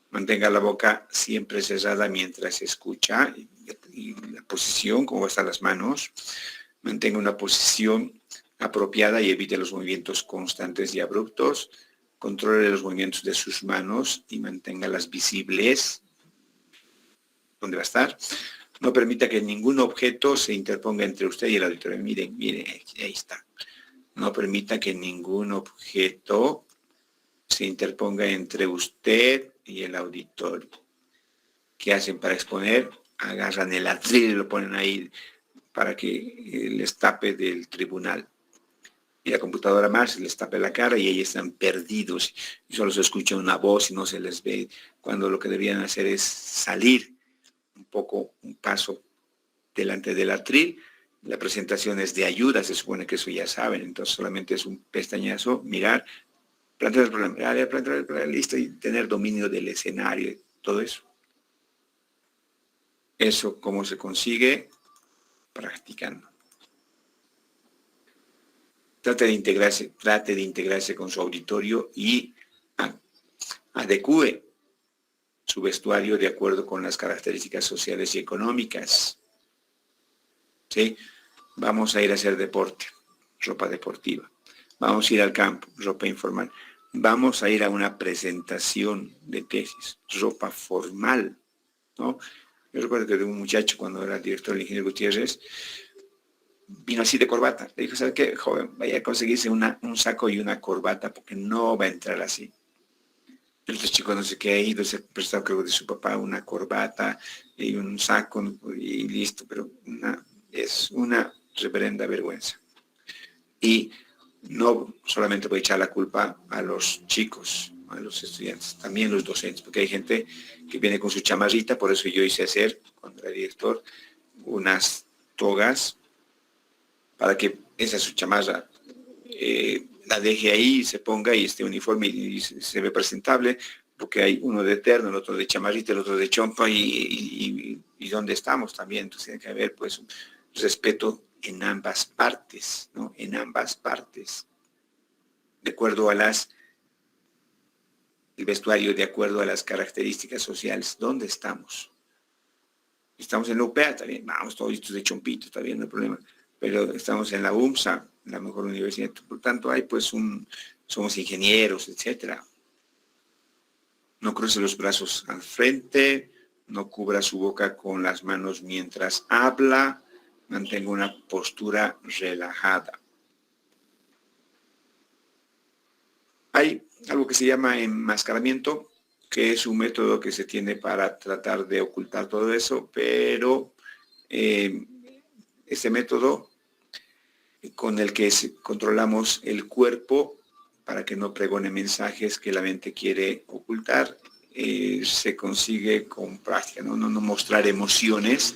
Mantenga la boca siempre cerrada mientras escucha y la posición, como están las manos. Mantenga una posición apropiada y evite los movimientos constantes y abruptos. Controle los movimientos de sus manos y manténgalas visibles. ¿Dónde va a estar? No permita que ningún objeto se interponga entre usted y el auditorio. Miren, ahí está. No permita que ningún objeto se interponga entre usted y el auditorio. ¿Qué hacen para exponer? Agarran el atril y lo ponen ahí para que les tape del tribunal. Y la computadora más les tape la cara y ellos están perdidos. Y solo se escucha una voz y no se les ve. Cuando lo que deberían hacer es salir un paso delante del atril. La presentación es de ayuda, se supone que eso ya saben, entonces solamente es un pestañazo, mirar, plantear el problema, listo, y tener dominio del escenario, todo eso. Eso, ¿cómo se consigue? Practicando. Trate de integrarse con su auditorio y adecúe su vestuario de acuerdo con las características sociales y económicas. ¿sí? Vamos a ir a hacer deporte, ropa deportiva. Vamos a ir al campo, ropa informal. Vamos a ir a una presentación de tesis, ropa formal, ¿no? Yo recuerdo que de un muchacho cuando era director del ingeniero Gutiérrez, vino así de corbata. Le dijo, ¿sabe qué, joven? Vaya a conseguirse un saco y una corbata porque no va a entrar así. El otro chico no sé qué ha ido, se ha prestado creo de su papá una corbata y un saco y listo, pero es una reverenda vergüenza. Y no solamente voy a echar la culpa a los chicos, a los estudiantes, también los docentes, porque hay gente que viene con su chamarrita, por eso yo hice hacer, cuando era director, unas togas para que esa su chamarra la deje ahí, se ponga y esté uniforme y se ve presentable, porque hay uno de terno, el otro de chamarrita, el otro de chompa y donde estamos también. Entonces tiene que haber pues un respeto en ambas partes, ¿no? En ambas partes. De acuerdo a el vestuario, de acuerdo a las características sociales. ¿Dónde estamos? Estamos en la UPEA, también, vamos todos estos de chompito, está bien, no hay problema. Pero estamos en la UMSA, la mejor universidad. Por tanto, hay pues somos ingenieros, etcétera. No cruce los brazos al frente, no cubra su boca con las manos mientras habla, mantenga una postura relajada. Hay algo que se llama enmascaramiento, que es un método que se tiene para tratar de ocultar todo eso, pero este método con el que controlamos el cuerpo para que no pregone mensajes que la mente quiere ocultar, se consigue con práctica, no mostrar emociones.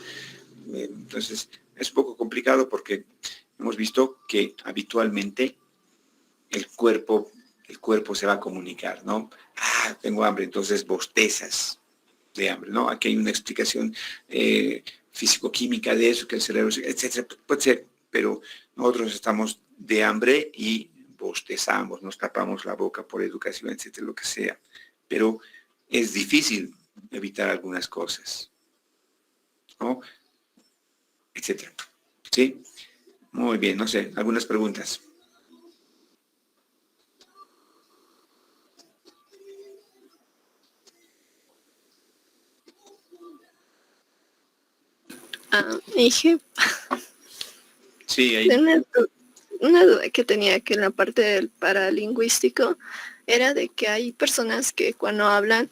Entonces, es un poco complicado porque hemos visto que habitualmente el cuerpo se va a comunicar, ¿no? Tengo hambre, entonces bostezas de hambre, ¿no? Aquí hay una explicación físico-química de eso, que el cerebro, etcétera, puede ser, pero nosotros estamos de hambre y bostezamos, nos tapamos la boca por educación, etcétera, lo que sea. Pero es difícil evitar algunas cosas, ¿no? Etcétera. ¿Sí? Muy bien, no sé, algunas preguntas. Dije, Sí, ahí. una duda que tenía que en la parte del paralingüístico era de que hay personas que cuando hablan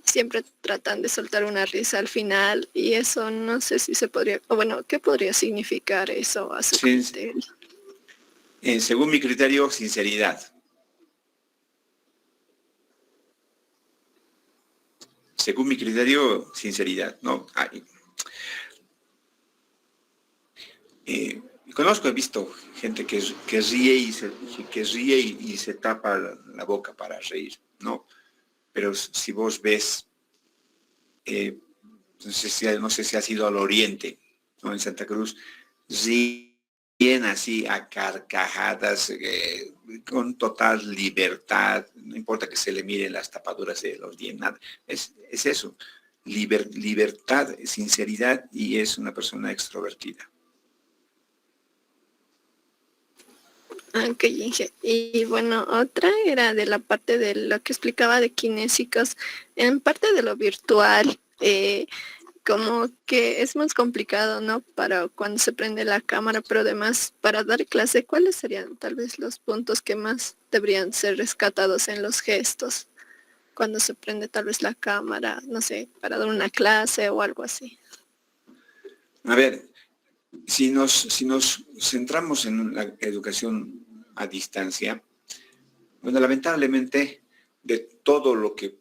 siempre tratan de soltar una risa al final y eso no sé si se podría, o bueno, ¿qué podría significar eso a su criterio? Según mi criterio, sinceridad. Según mi criterio, sinceridad, ¿no? Conozco, he visto gente que ríe y se tapa la boca para reír, ¿no? Pero si vos ves, no sé si has ido al oriente, ¿no? En Santa Cruz, ríen así a carcajadas, con total libertad, no importa que se le miren las tapaduras de los dientes, nada. Es eso, libertad, sinceridad, y es una persona extrovertida. Ok, y bueno, otra era de la parte de lo que explicaba de kinésicos, en parte de lo virtual, como que es más complicado, ¿no? Para cuando se prende la cámara, pero además para dar clase, ¿cuáles serían tal vez los puntos que más deberían ser rescatados en los gestos? Cuando se prende tal vez la cámara, no sé, para dar una clase o algo así. A ver, si nos centramos en la educación a distancia, bueno, lamentablemente de todo lo que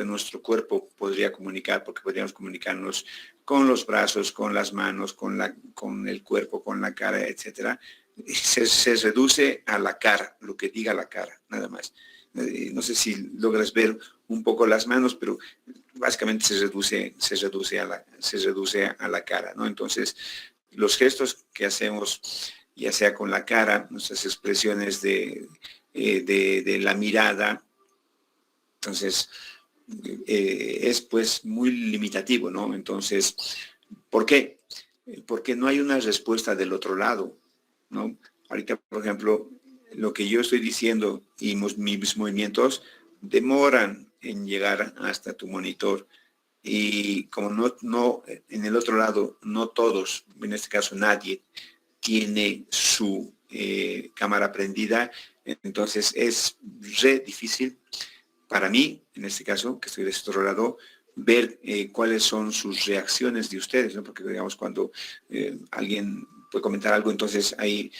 nuestro cuerpo podría comunicar, porque podríamos comunicarnos con los brazos, con las manos, con el cuerpo, con la cara, etcétera, se reduce a la cara, lo que diga la cara, nada más. No sé si logras ver un poco las manos, pero básicamente se reduce a la cara, ¿no? Entonces, los gestos que hacemos, ya sea con la cara, nuestras expresiones de la mirada, entonces, es pues muy limitativo, ¿no? Entonces, ¿por qué? porque no hay una respuesta del otro lado, ¿no? Ahorita, por ejemplo, lo que yo estoy diciendo y mis movimientos demoran en llegar hasta tu monitor. Y como no, en el otro lado, no todos, en este caso nadie, tiene su cámara prendida, entonces es re difícil para mí, en este caso, que estoy de este otro lado, ver cuáles son sus reacciones de ustedes, ¿no? Porque digamos cuando alguien puede comentar algo, entonces ahí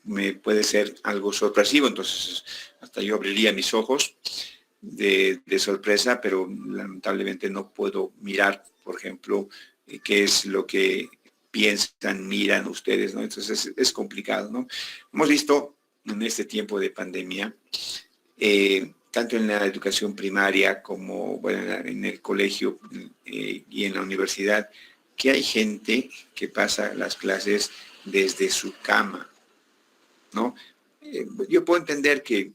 me puede ser algo sorpresivo, entonces hasta yo abriría mis ojos de sorpresa, pero lamentablemente no puedo mirar, por ejemplo, qué es lo que piensan, miran ustedes, ¿no? Entonces es complicado, ¿no? Hemos visto en este tiempo de pandemia, tanto en la educación primaria como bueno, en el colegio y en la universidad, que hay gente que pasa las clases desde su cama, ¿no? Yo puedo entender que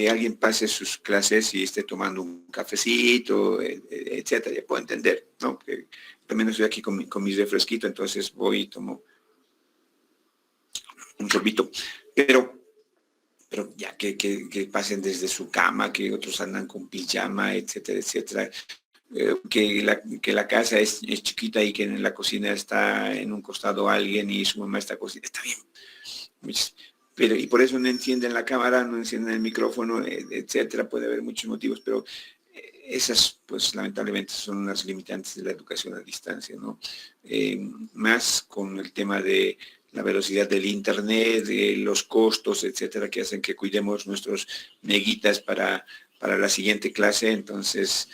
alguien pase sus clases y esté tomando un cafecito, etcétera. Ya puedo entender, ¿no? Que también estoy aquí con mi refresquito, entonces voy y tomo un sorbito. Pero ya que pasen desde su cama, que otros andan con pijama, etcétera, etcétera. Que la casa es chiquita y que en la cocina está en un costado alguien y su mamá está cocinando. Está bien. Pero, y por eso no encienden la cámara, no encienden el micrófono, etcétera. Puede haber muchos motivos, pero esas, pues lamentablemente, son las limitantes de la educación a distancia, ¿no? Más con el tema de la velocidad del internet, de los costos, etcétera, que hacen que cuidemos nuestros meguitas para la siguiente clase. Entonces,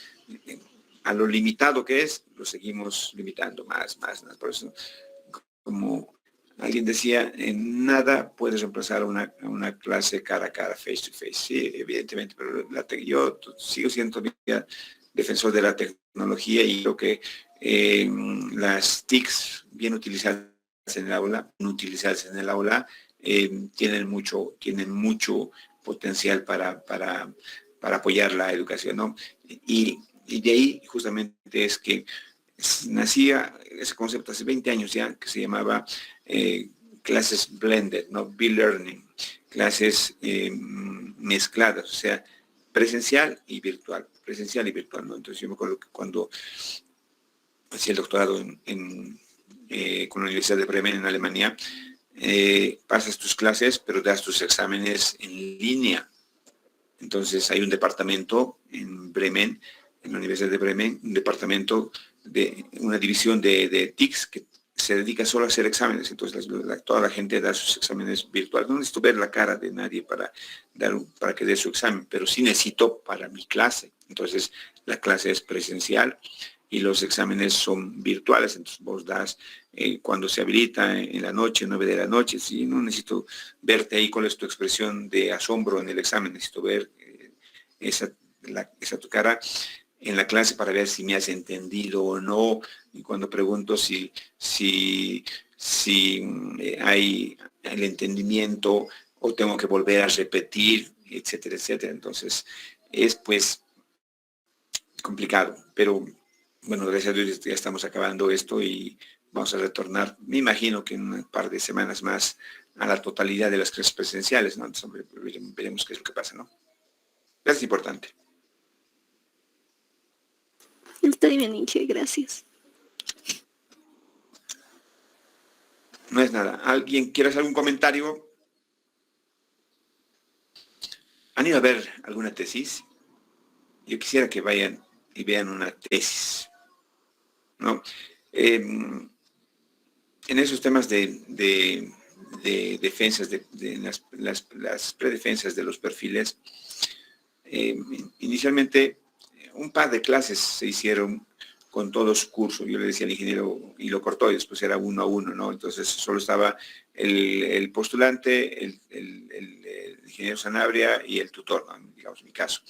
a lo limitado que es, lo seguimos limitando más. Por eso, como alguien decía, en nada puedes reemplazar una clase cara a cara, face to face. Sí, evidentemente, pero yo sigo siendo defensor de la tecnología y creo que las TICs bien utilizadas en el aula, tienen mucho potencial para apoyar la educación, ¿no? Y de ahí justamente es que nacía ese concepto hace 20 años ya, que se llamaba clases blended, ¿no? B-learning, clases mezcladas, o sea, presencial y virtual, ¿no? Entonces yo me acuerdo que cuando hacía el doctorado con la Universidad de Bremen en Alemania, pasas tus clases, pero das tus exámenes en línea. Entonces hay un departamento en Bremen, en la Universidad de Bremen, un departamento de una división de TICs que se dedica solo a hacer exámenes. Entonces toda la gente da sus exámenes virtuales. No necesito ver la cara de nadie para que dé su examen, pero sí necesito para mi clase. Entonces la clase es presencial y los exámenes son virtuales. Entonces vos das cuando se habilita en la noche, 9 de la noche. Si no necesito verte ahí cuál es tu expresión de asombro en el examen, necesito ver esa tu cara en la clase para ver si me has entendido o no, y cuando pregunto si hay el entendimiento o tengo que volver a repetir, etcétera, etcétera. Entonces, es pues complicado, pero bueno, gracias a Dios ya estamos acabando esto y vamos a retornar, me imagino que en un par de semanas más, a la totalidad de las clases presenciales, ¿no? Entonces, veremos qué es lo que pasa, ¿no? Es importante. Estoy bien, Inge, gracias. No es nada. ¿Alguien quiere hacer algún comentario? ¿Han ido a ver alguna tesis? Yo quisiera que vayan y vean una tesis, ¿no? En esos temas de defensas, de las predefensas de los perfiles, inicialmente un par de clases se hicieron con todo su curso. Yo le decía al ingeniero y lo cortó y después era 1 a 1, ¿no? Entonces solo estaba el postulante, el ingeniero Sanabria y el tutor, ¿no? Digamos mi caso.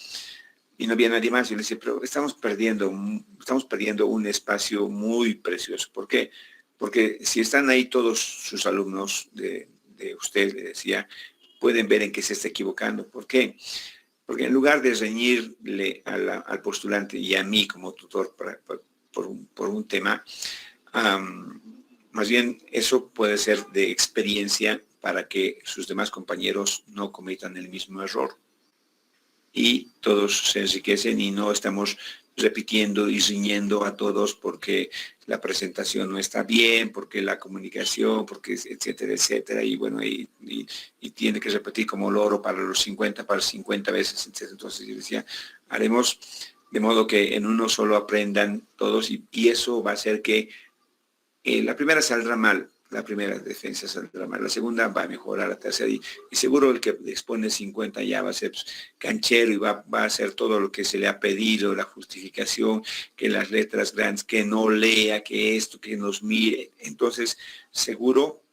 Y no había nadie más. Yo le decía, pero estamos perdiendo un espacio muy precioso. ¿Por qué? Porque si están ahí todos sus alumnos de usted, le decía, pueden ver en qué se está equivocando. ¿Por qué? Porque en lugar de reñirle al postulante y a mí como tutor por un tema, más bien eso puede ser de experiencia para que sus demás compañeros no cometan el mismo error. Y todos se enriquecen y no estamos repitiendo y riñendo a todos porque la presentación no está bien, porque la comunicación, porque etcétera, etcétera, y bueno, y tiene que repetir como loro para los 50 veces, etcétera. Entonces yo decía, haremos de modo que en uno solo aprendan todos y eso va a hacer que la primera saldrá mal, la primera defensa saldrá mal, la segunda va a mejorar, la tercera y seguro el que expone 50 ya va a ser pues, canchero y va a hacer todo lo que se le ha pedido, la justificación, que las letras grandes, que no lea, que esto, que nos mire. Entonces, seguro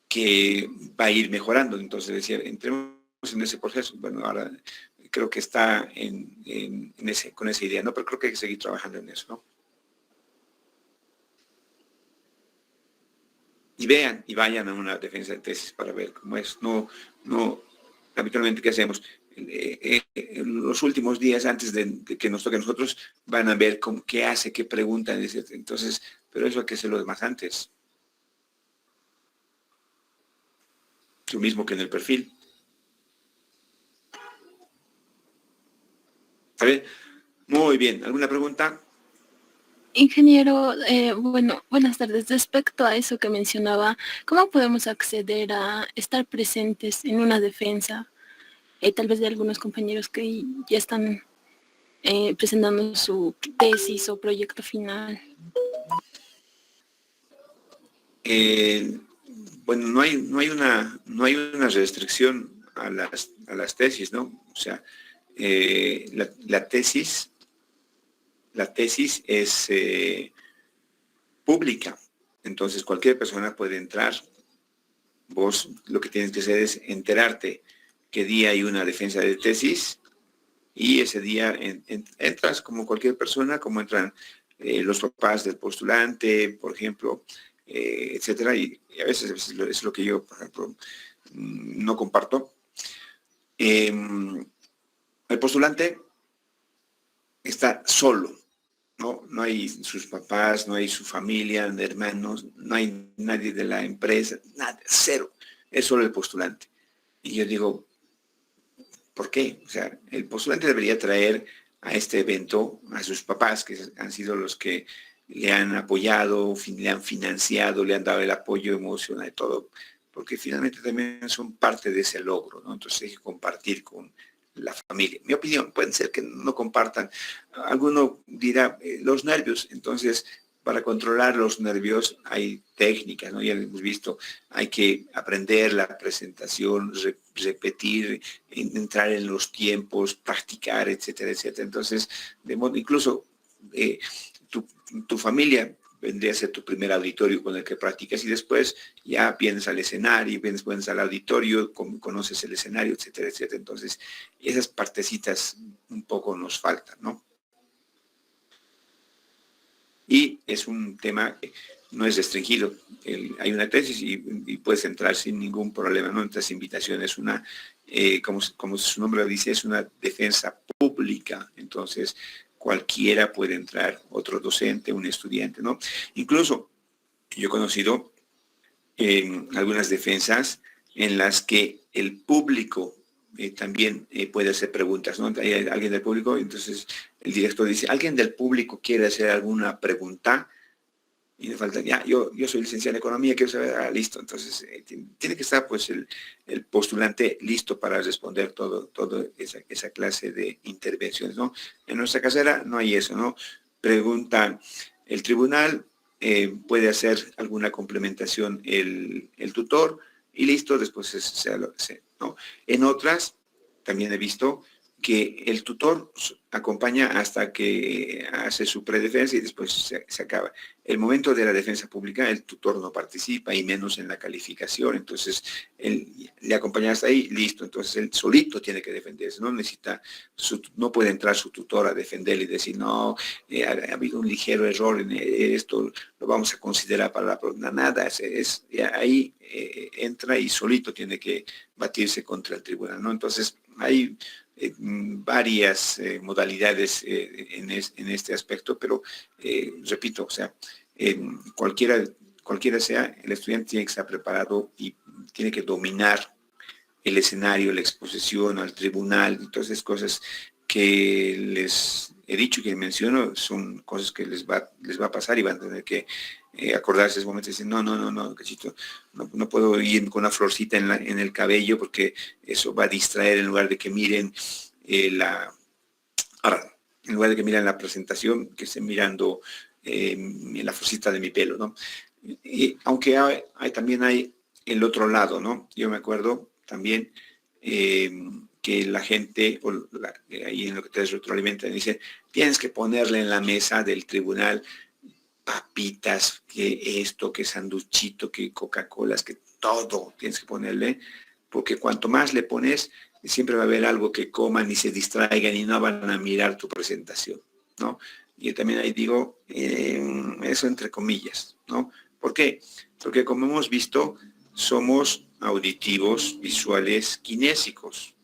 que va a ir mejorando. Entonces, decía, entremos en ese proceso. Bueno, ahora creo que está con esa idea, ¿no? Pero creo que hay que seguir trabajando en eso, ¿no? Y vean y vayan a una defensa de tesis para ver cómo es. No, habitualmente, ¿qué hacemos? En los últimos días antes de que nos toque a nosotros, van a ver qué hace, qué preguntan, etc. Entonces, pero eso hay que hacerlo más antes. Lo mismo que en el perfil. ¿Está bien? Muy bien. ¿Alguna pregunta? Ingeniero, bueno, buenas tardes. Respecto a eso que mencionaba, ¿cómo podemos acceder a estar presentes en una defensa? Tal vez de algunos compañeros que ya están presentando su tesis o proyecto final. Bueno, no hay una restricción a las tesis, ¿no? O sea, la tesis es pública, entonces cualquier persona puede entrar. Vos lo que tienes que hacer es enterarte qué día hay una defensa de tesis y ese día entras como cualquier persona, como entran los papás del postulante, por ejemplo, etcétera, y a veces es lo que yo, por ejemplo, no comparto. El postulante está solo. No hay sus papás, no hay su familia, hermanos, no hay nadie de la empresa, nada, cero. Es solo el postulante. Y yo digo, ¿por qué? O sea, el postulante debería traer a este evento a sus papás, que han sido los que le han apoyado, le han financiado, le han dado el apoyo emocional y todo, porque finalmente también son parte de ese logro, ¿no? Entonces hay que compartir con la familia. Mi opinión, puede ser que no compartan. Alguno dirá, los nervios. Entonces, para controlar los nervios hay técnicas, ¿no? Ya lo hemos visto. Hay que aprender la presentación, repetir, entrar en los tiempos, practicar, etcétera, etcétera. Entonces, de modo, incluso tu familia vendría a ser tu primer auditorio con el que practicas y después ya vienes al escenario, vienes al auditorio, conoces el escenario, etcétera, etcétera. Entonces, esas partecitas un poco nos faltan, ¿no? Y es un tema que no es restringido. Hay una tesis y puedes entrar sin ningún problema, ¿no? Estas invitaciones, como su nombre lo dice, es una defensa pública. Entonces, cualquiera puede entrar, otro docente, un estudiante, ¿no? Incluso yo he conocido algunas defensas en las que el público también puede hacer preguntas, ¿no? Hay alguien del público, entonces el director dice, ¿alguien del público quiere hacer alguna pregunta? Y me falta, ya, yo soy licenciado en economía, quiero saber, listo. Entonces, tiene que estar pues el postulante listo para responder todo esa clase de intervenciones, ¿no? En nuestra carrera no hay eso, ¿no? Pregunta el tribunal, puede hacer alguna complementación el tutor y listo, después ¿no? En otras, también he visto que el tutor acompaña hasta que hace su predefensa y después se acaba. El momento de la defensa pública, el tutor no participa y menos en la calificación, entonces él le acompaña hasta ahí, listo, entonces él solito tiene que defenderse, no puede entrar su tutor a defenderle y decir, no, ha habido un ligero error en esto, lo vamos a considerar para la próxima, nada, ahí entra y solito tiene que batirse contra el tribunal, ¿no? Entonces, hay varias modalidades en este aspecto, pero repito, o sea, cualquiera sea, el estudiante tiene que estar preparado y tiene que dominar el escenario, la exposición al tribunal y todas esas cosas que les he dicho y que menciono son cosas que les va a pasar y van a tener que acordarse de ese momento y decir, no, cachito, no puedo ir con una florcita en el cabello porque eso va a distraer en lugar de que miren ahora, en lugar de que miren la presentación, que estén mirando la florcita de mi pelo, ¿no? Y, aunque también hay el otro lado, ¿no? Yo me acuerdo también que la gente, ahí en lo que te retroalimentan, dice, tienes que ponerle en la mesa del tribunal papitas, que esto, que sanduchito, que Coca-Colas, que todo tienes que ponerle, porque cuanto más le pones, siempre va a haber algo que coman y se distraigan y no van a mirar tu presentación, ¿no? Y yo también ahí digo, eso entre comillas, ¿no? ¿Por qué? Porque como hemos visto, somos auditivos, visuales, kinésicos,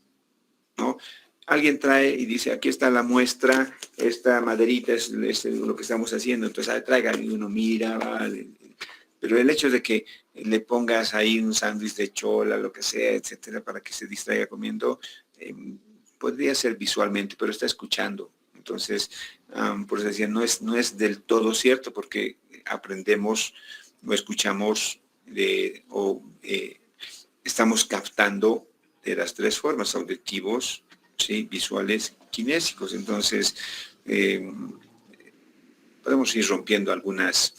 ¿no? Alguien trae y dice, aquí está la muestra, esta maderita es lo que estamos haciendo, entonces traiga y uno mira, vale. Pero el hecho de que le pongas ahí un sándwich de chola, lo que sea, etcétera, para que se distraiga comiendo, podría ser visualmente, pero está escuchando. Entonces, por eso decía, no es del todo cierto, porque aprendemos o escuchamos estamos captando de las tres formas, auditivos, ¿sí? Visuales, kinésicos. Entonces, podemos ir rompiendo algunas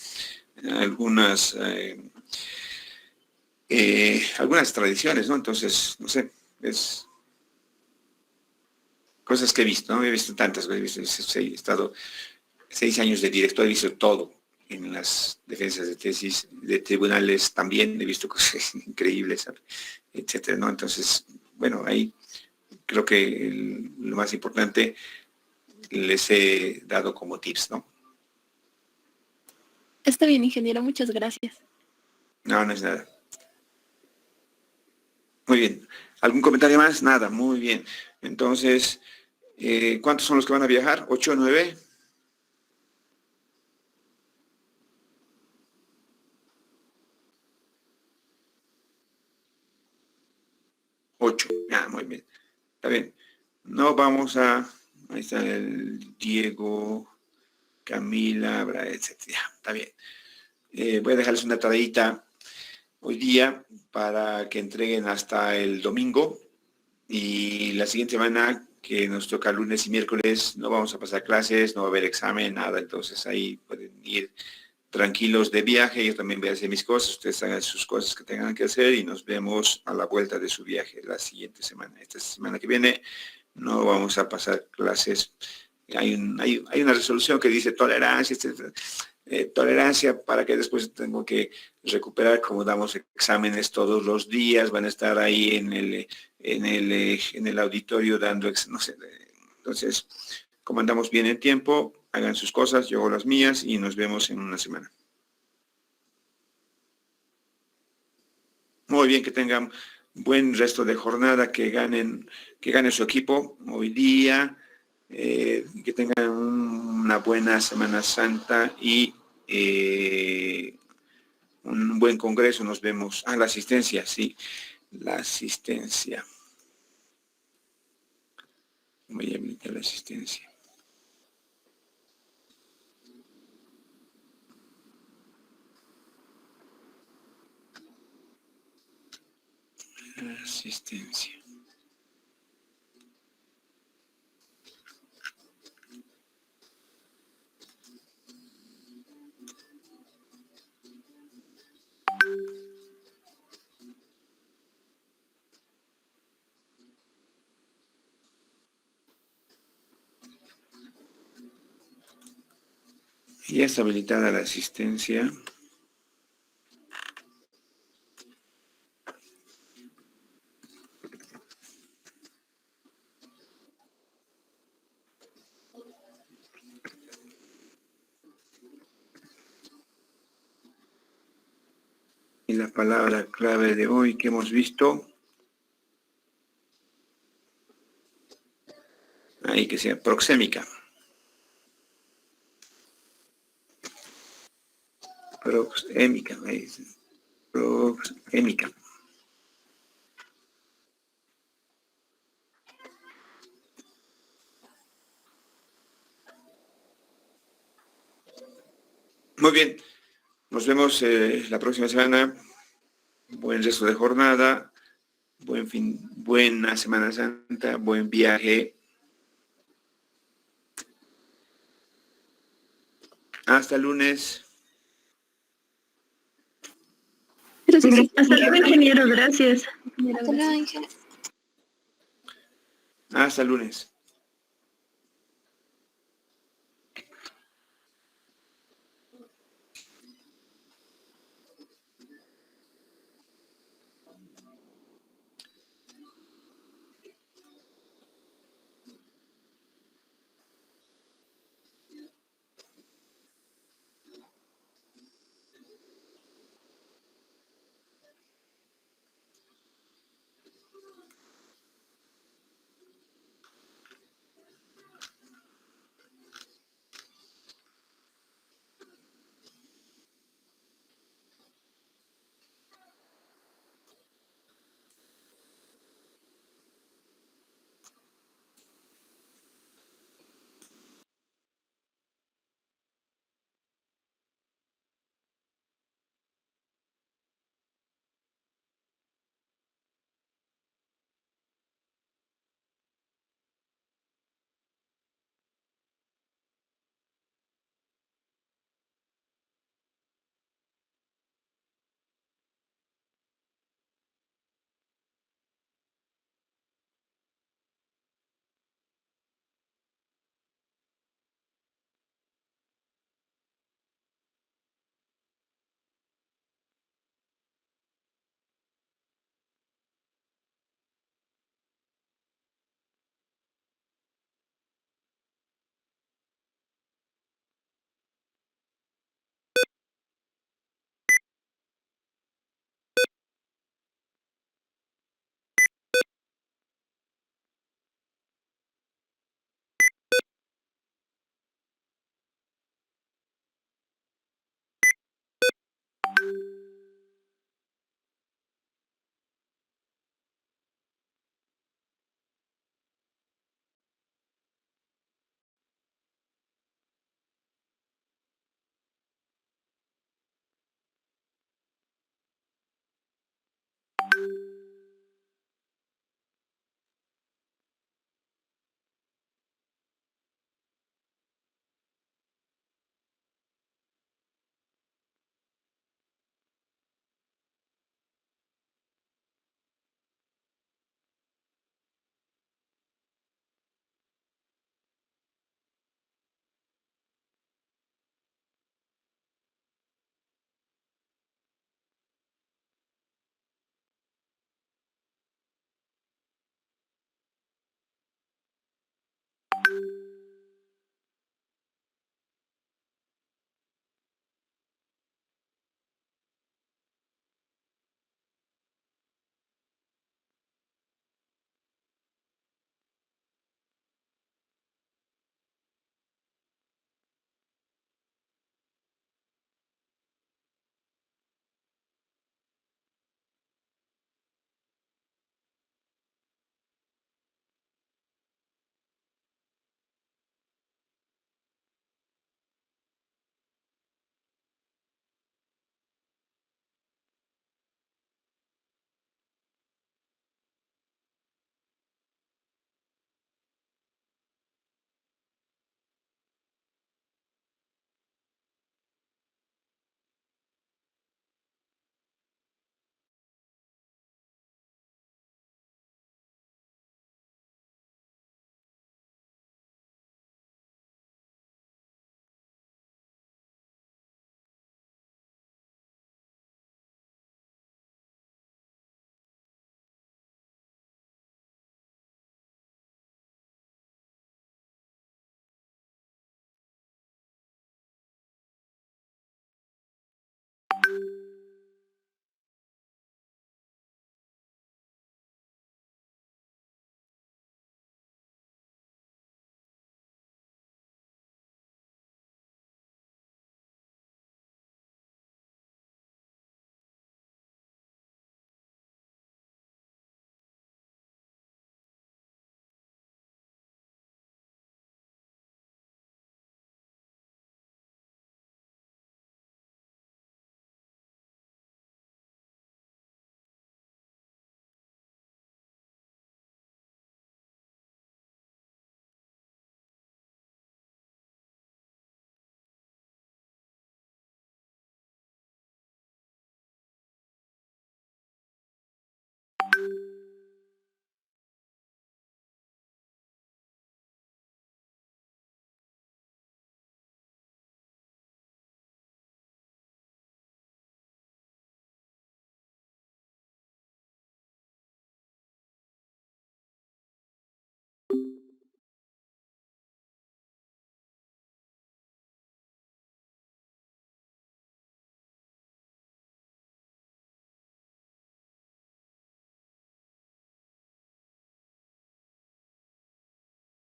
tradiciones, ¿no? Entonces, no sé, es cosas que he visto, ¿no? He visto tantas, he estado 6 años de director, he visto todo en las defensas de tesis, de tribunales también, he visto cosas increíbles, etcétera, ¿no? Entonces, bueno, ahí creo que lo más importante les he dado como tips, ¿no? Está bien, ingeniero, muchas gracias. No es nada. Muy bien. ¿Algún comentario más? Nada, muy bien. Entonces, ¿cuántos son los que van a viajar? ¿8 o 9? 8. Muy bien. Está bien. No vamos ahí está el Diego, Camila, etcétera. Está bien. Voy a dejarles una tareita hoy día para que entreguen hasta el domingo y la siguiente semana que nos toca lunes y miércoles no vamos a pasar clases, no va a haber examen, nada, entonces ahí pueden ir tranquilos de viaje, yo también voy a hacer mis cosas, ustedes hagan sus cosas que tengan que hacer y nos vemos a la vuelta de su viaje la siguiente semana. Esta semana que viene no vamos a pasar clases. Hay una resolución que dice tolerancia, etcétera. Tolerancia para que después tengo que recuperar, como damos exámenes todos los días, van a estar ahí en el auditorio dando, no sé, entonces, como andamos bien en tiempo, hagan sus cosas, yo hago las mías y nos vemos en una semana. Muy bien, que tengan buen resto de jornada, que gane su equipo hoy día, que tengan una buena Semana Santa y un buen congreso. Nos vemos. La asistencia, sí, la asistencia. Voy a habilitar la asistencia. Asistencia. Ya está habilitada la asistencia. Y la palabra clave de hoy que hemos visto, ahí que sea proxémica. proxémica, me dicen. Proxémica. Muy bien, nos vemos la próxima semana. Buen resto de jornada, buen fin, buena Semana Santa, buen viaje. Hasta el lunes. Gracias. Hasta luego, ingeniero, gracias. Ingeniero, Hasta luego, gracias. ingeniero. Hasta el lunes.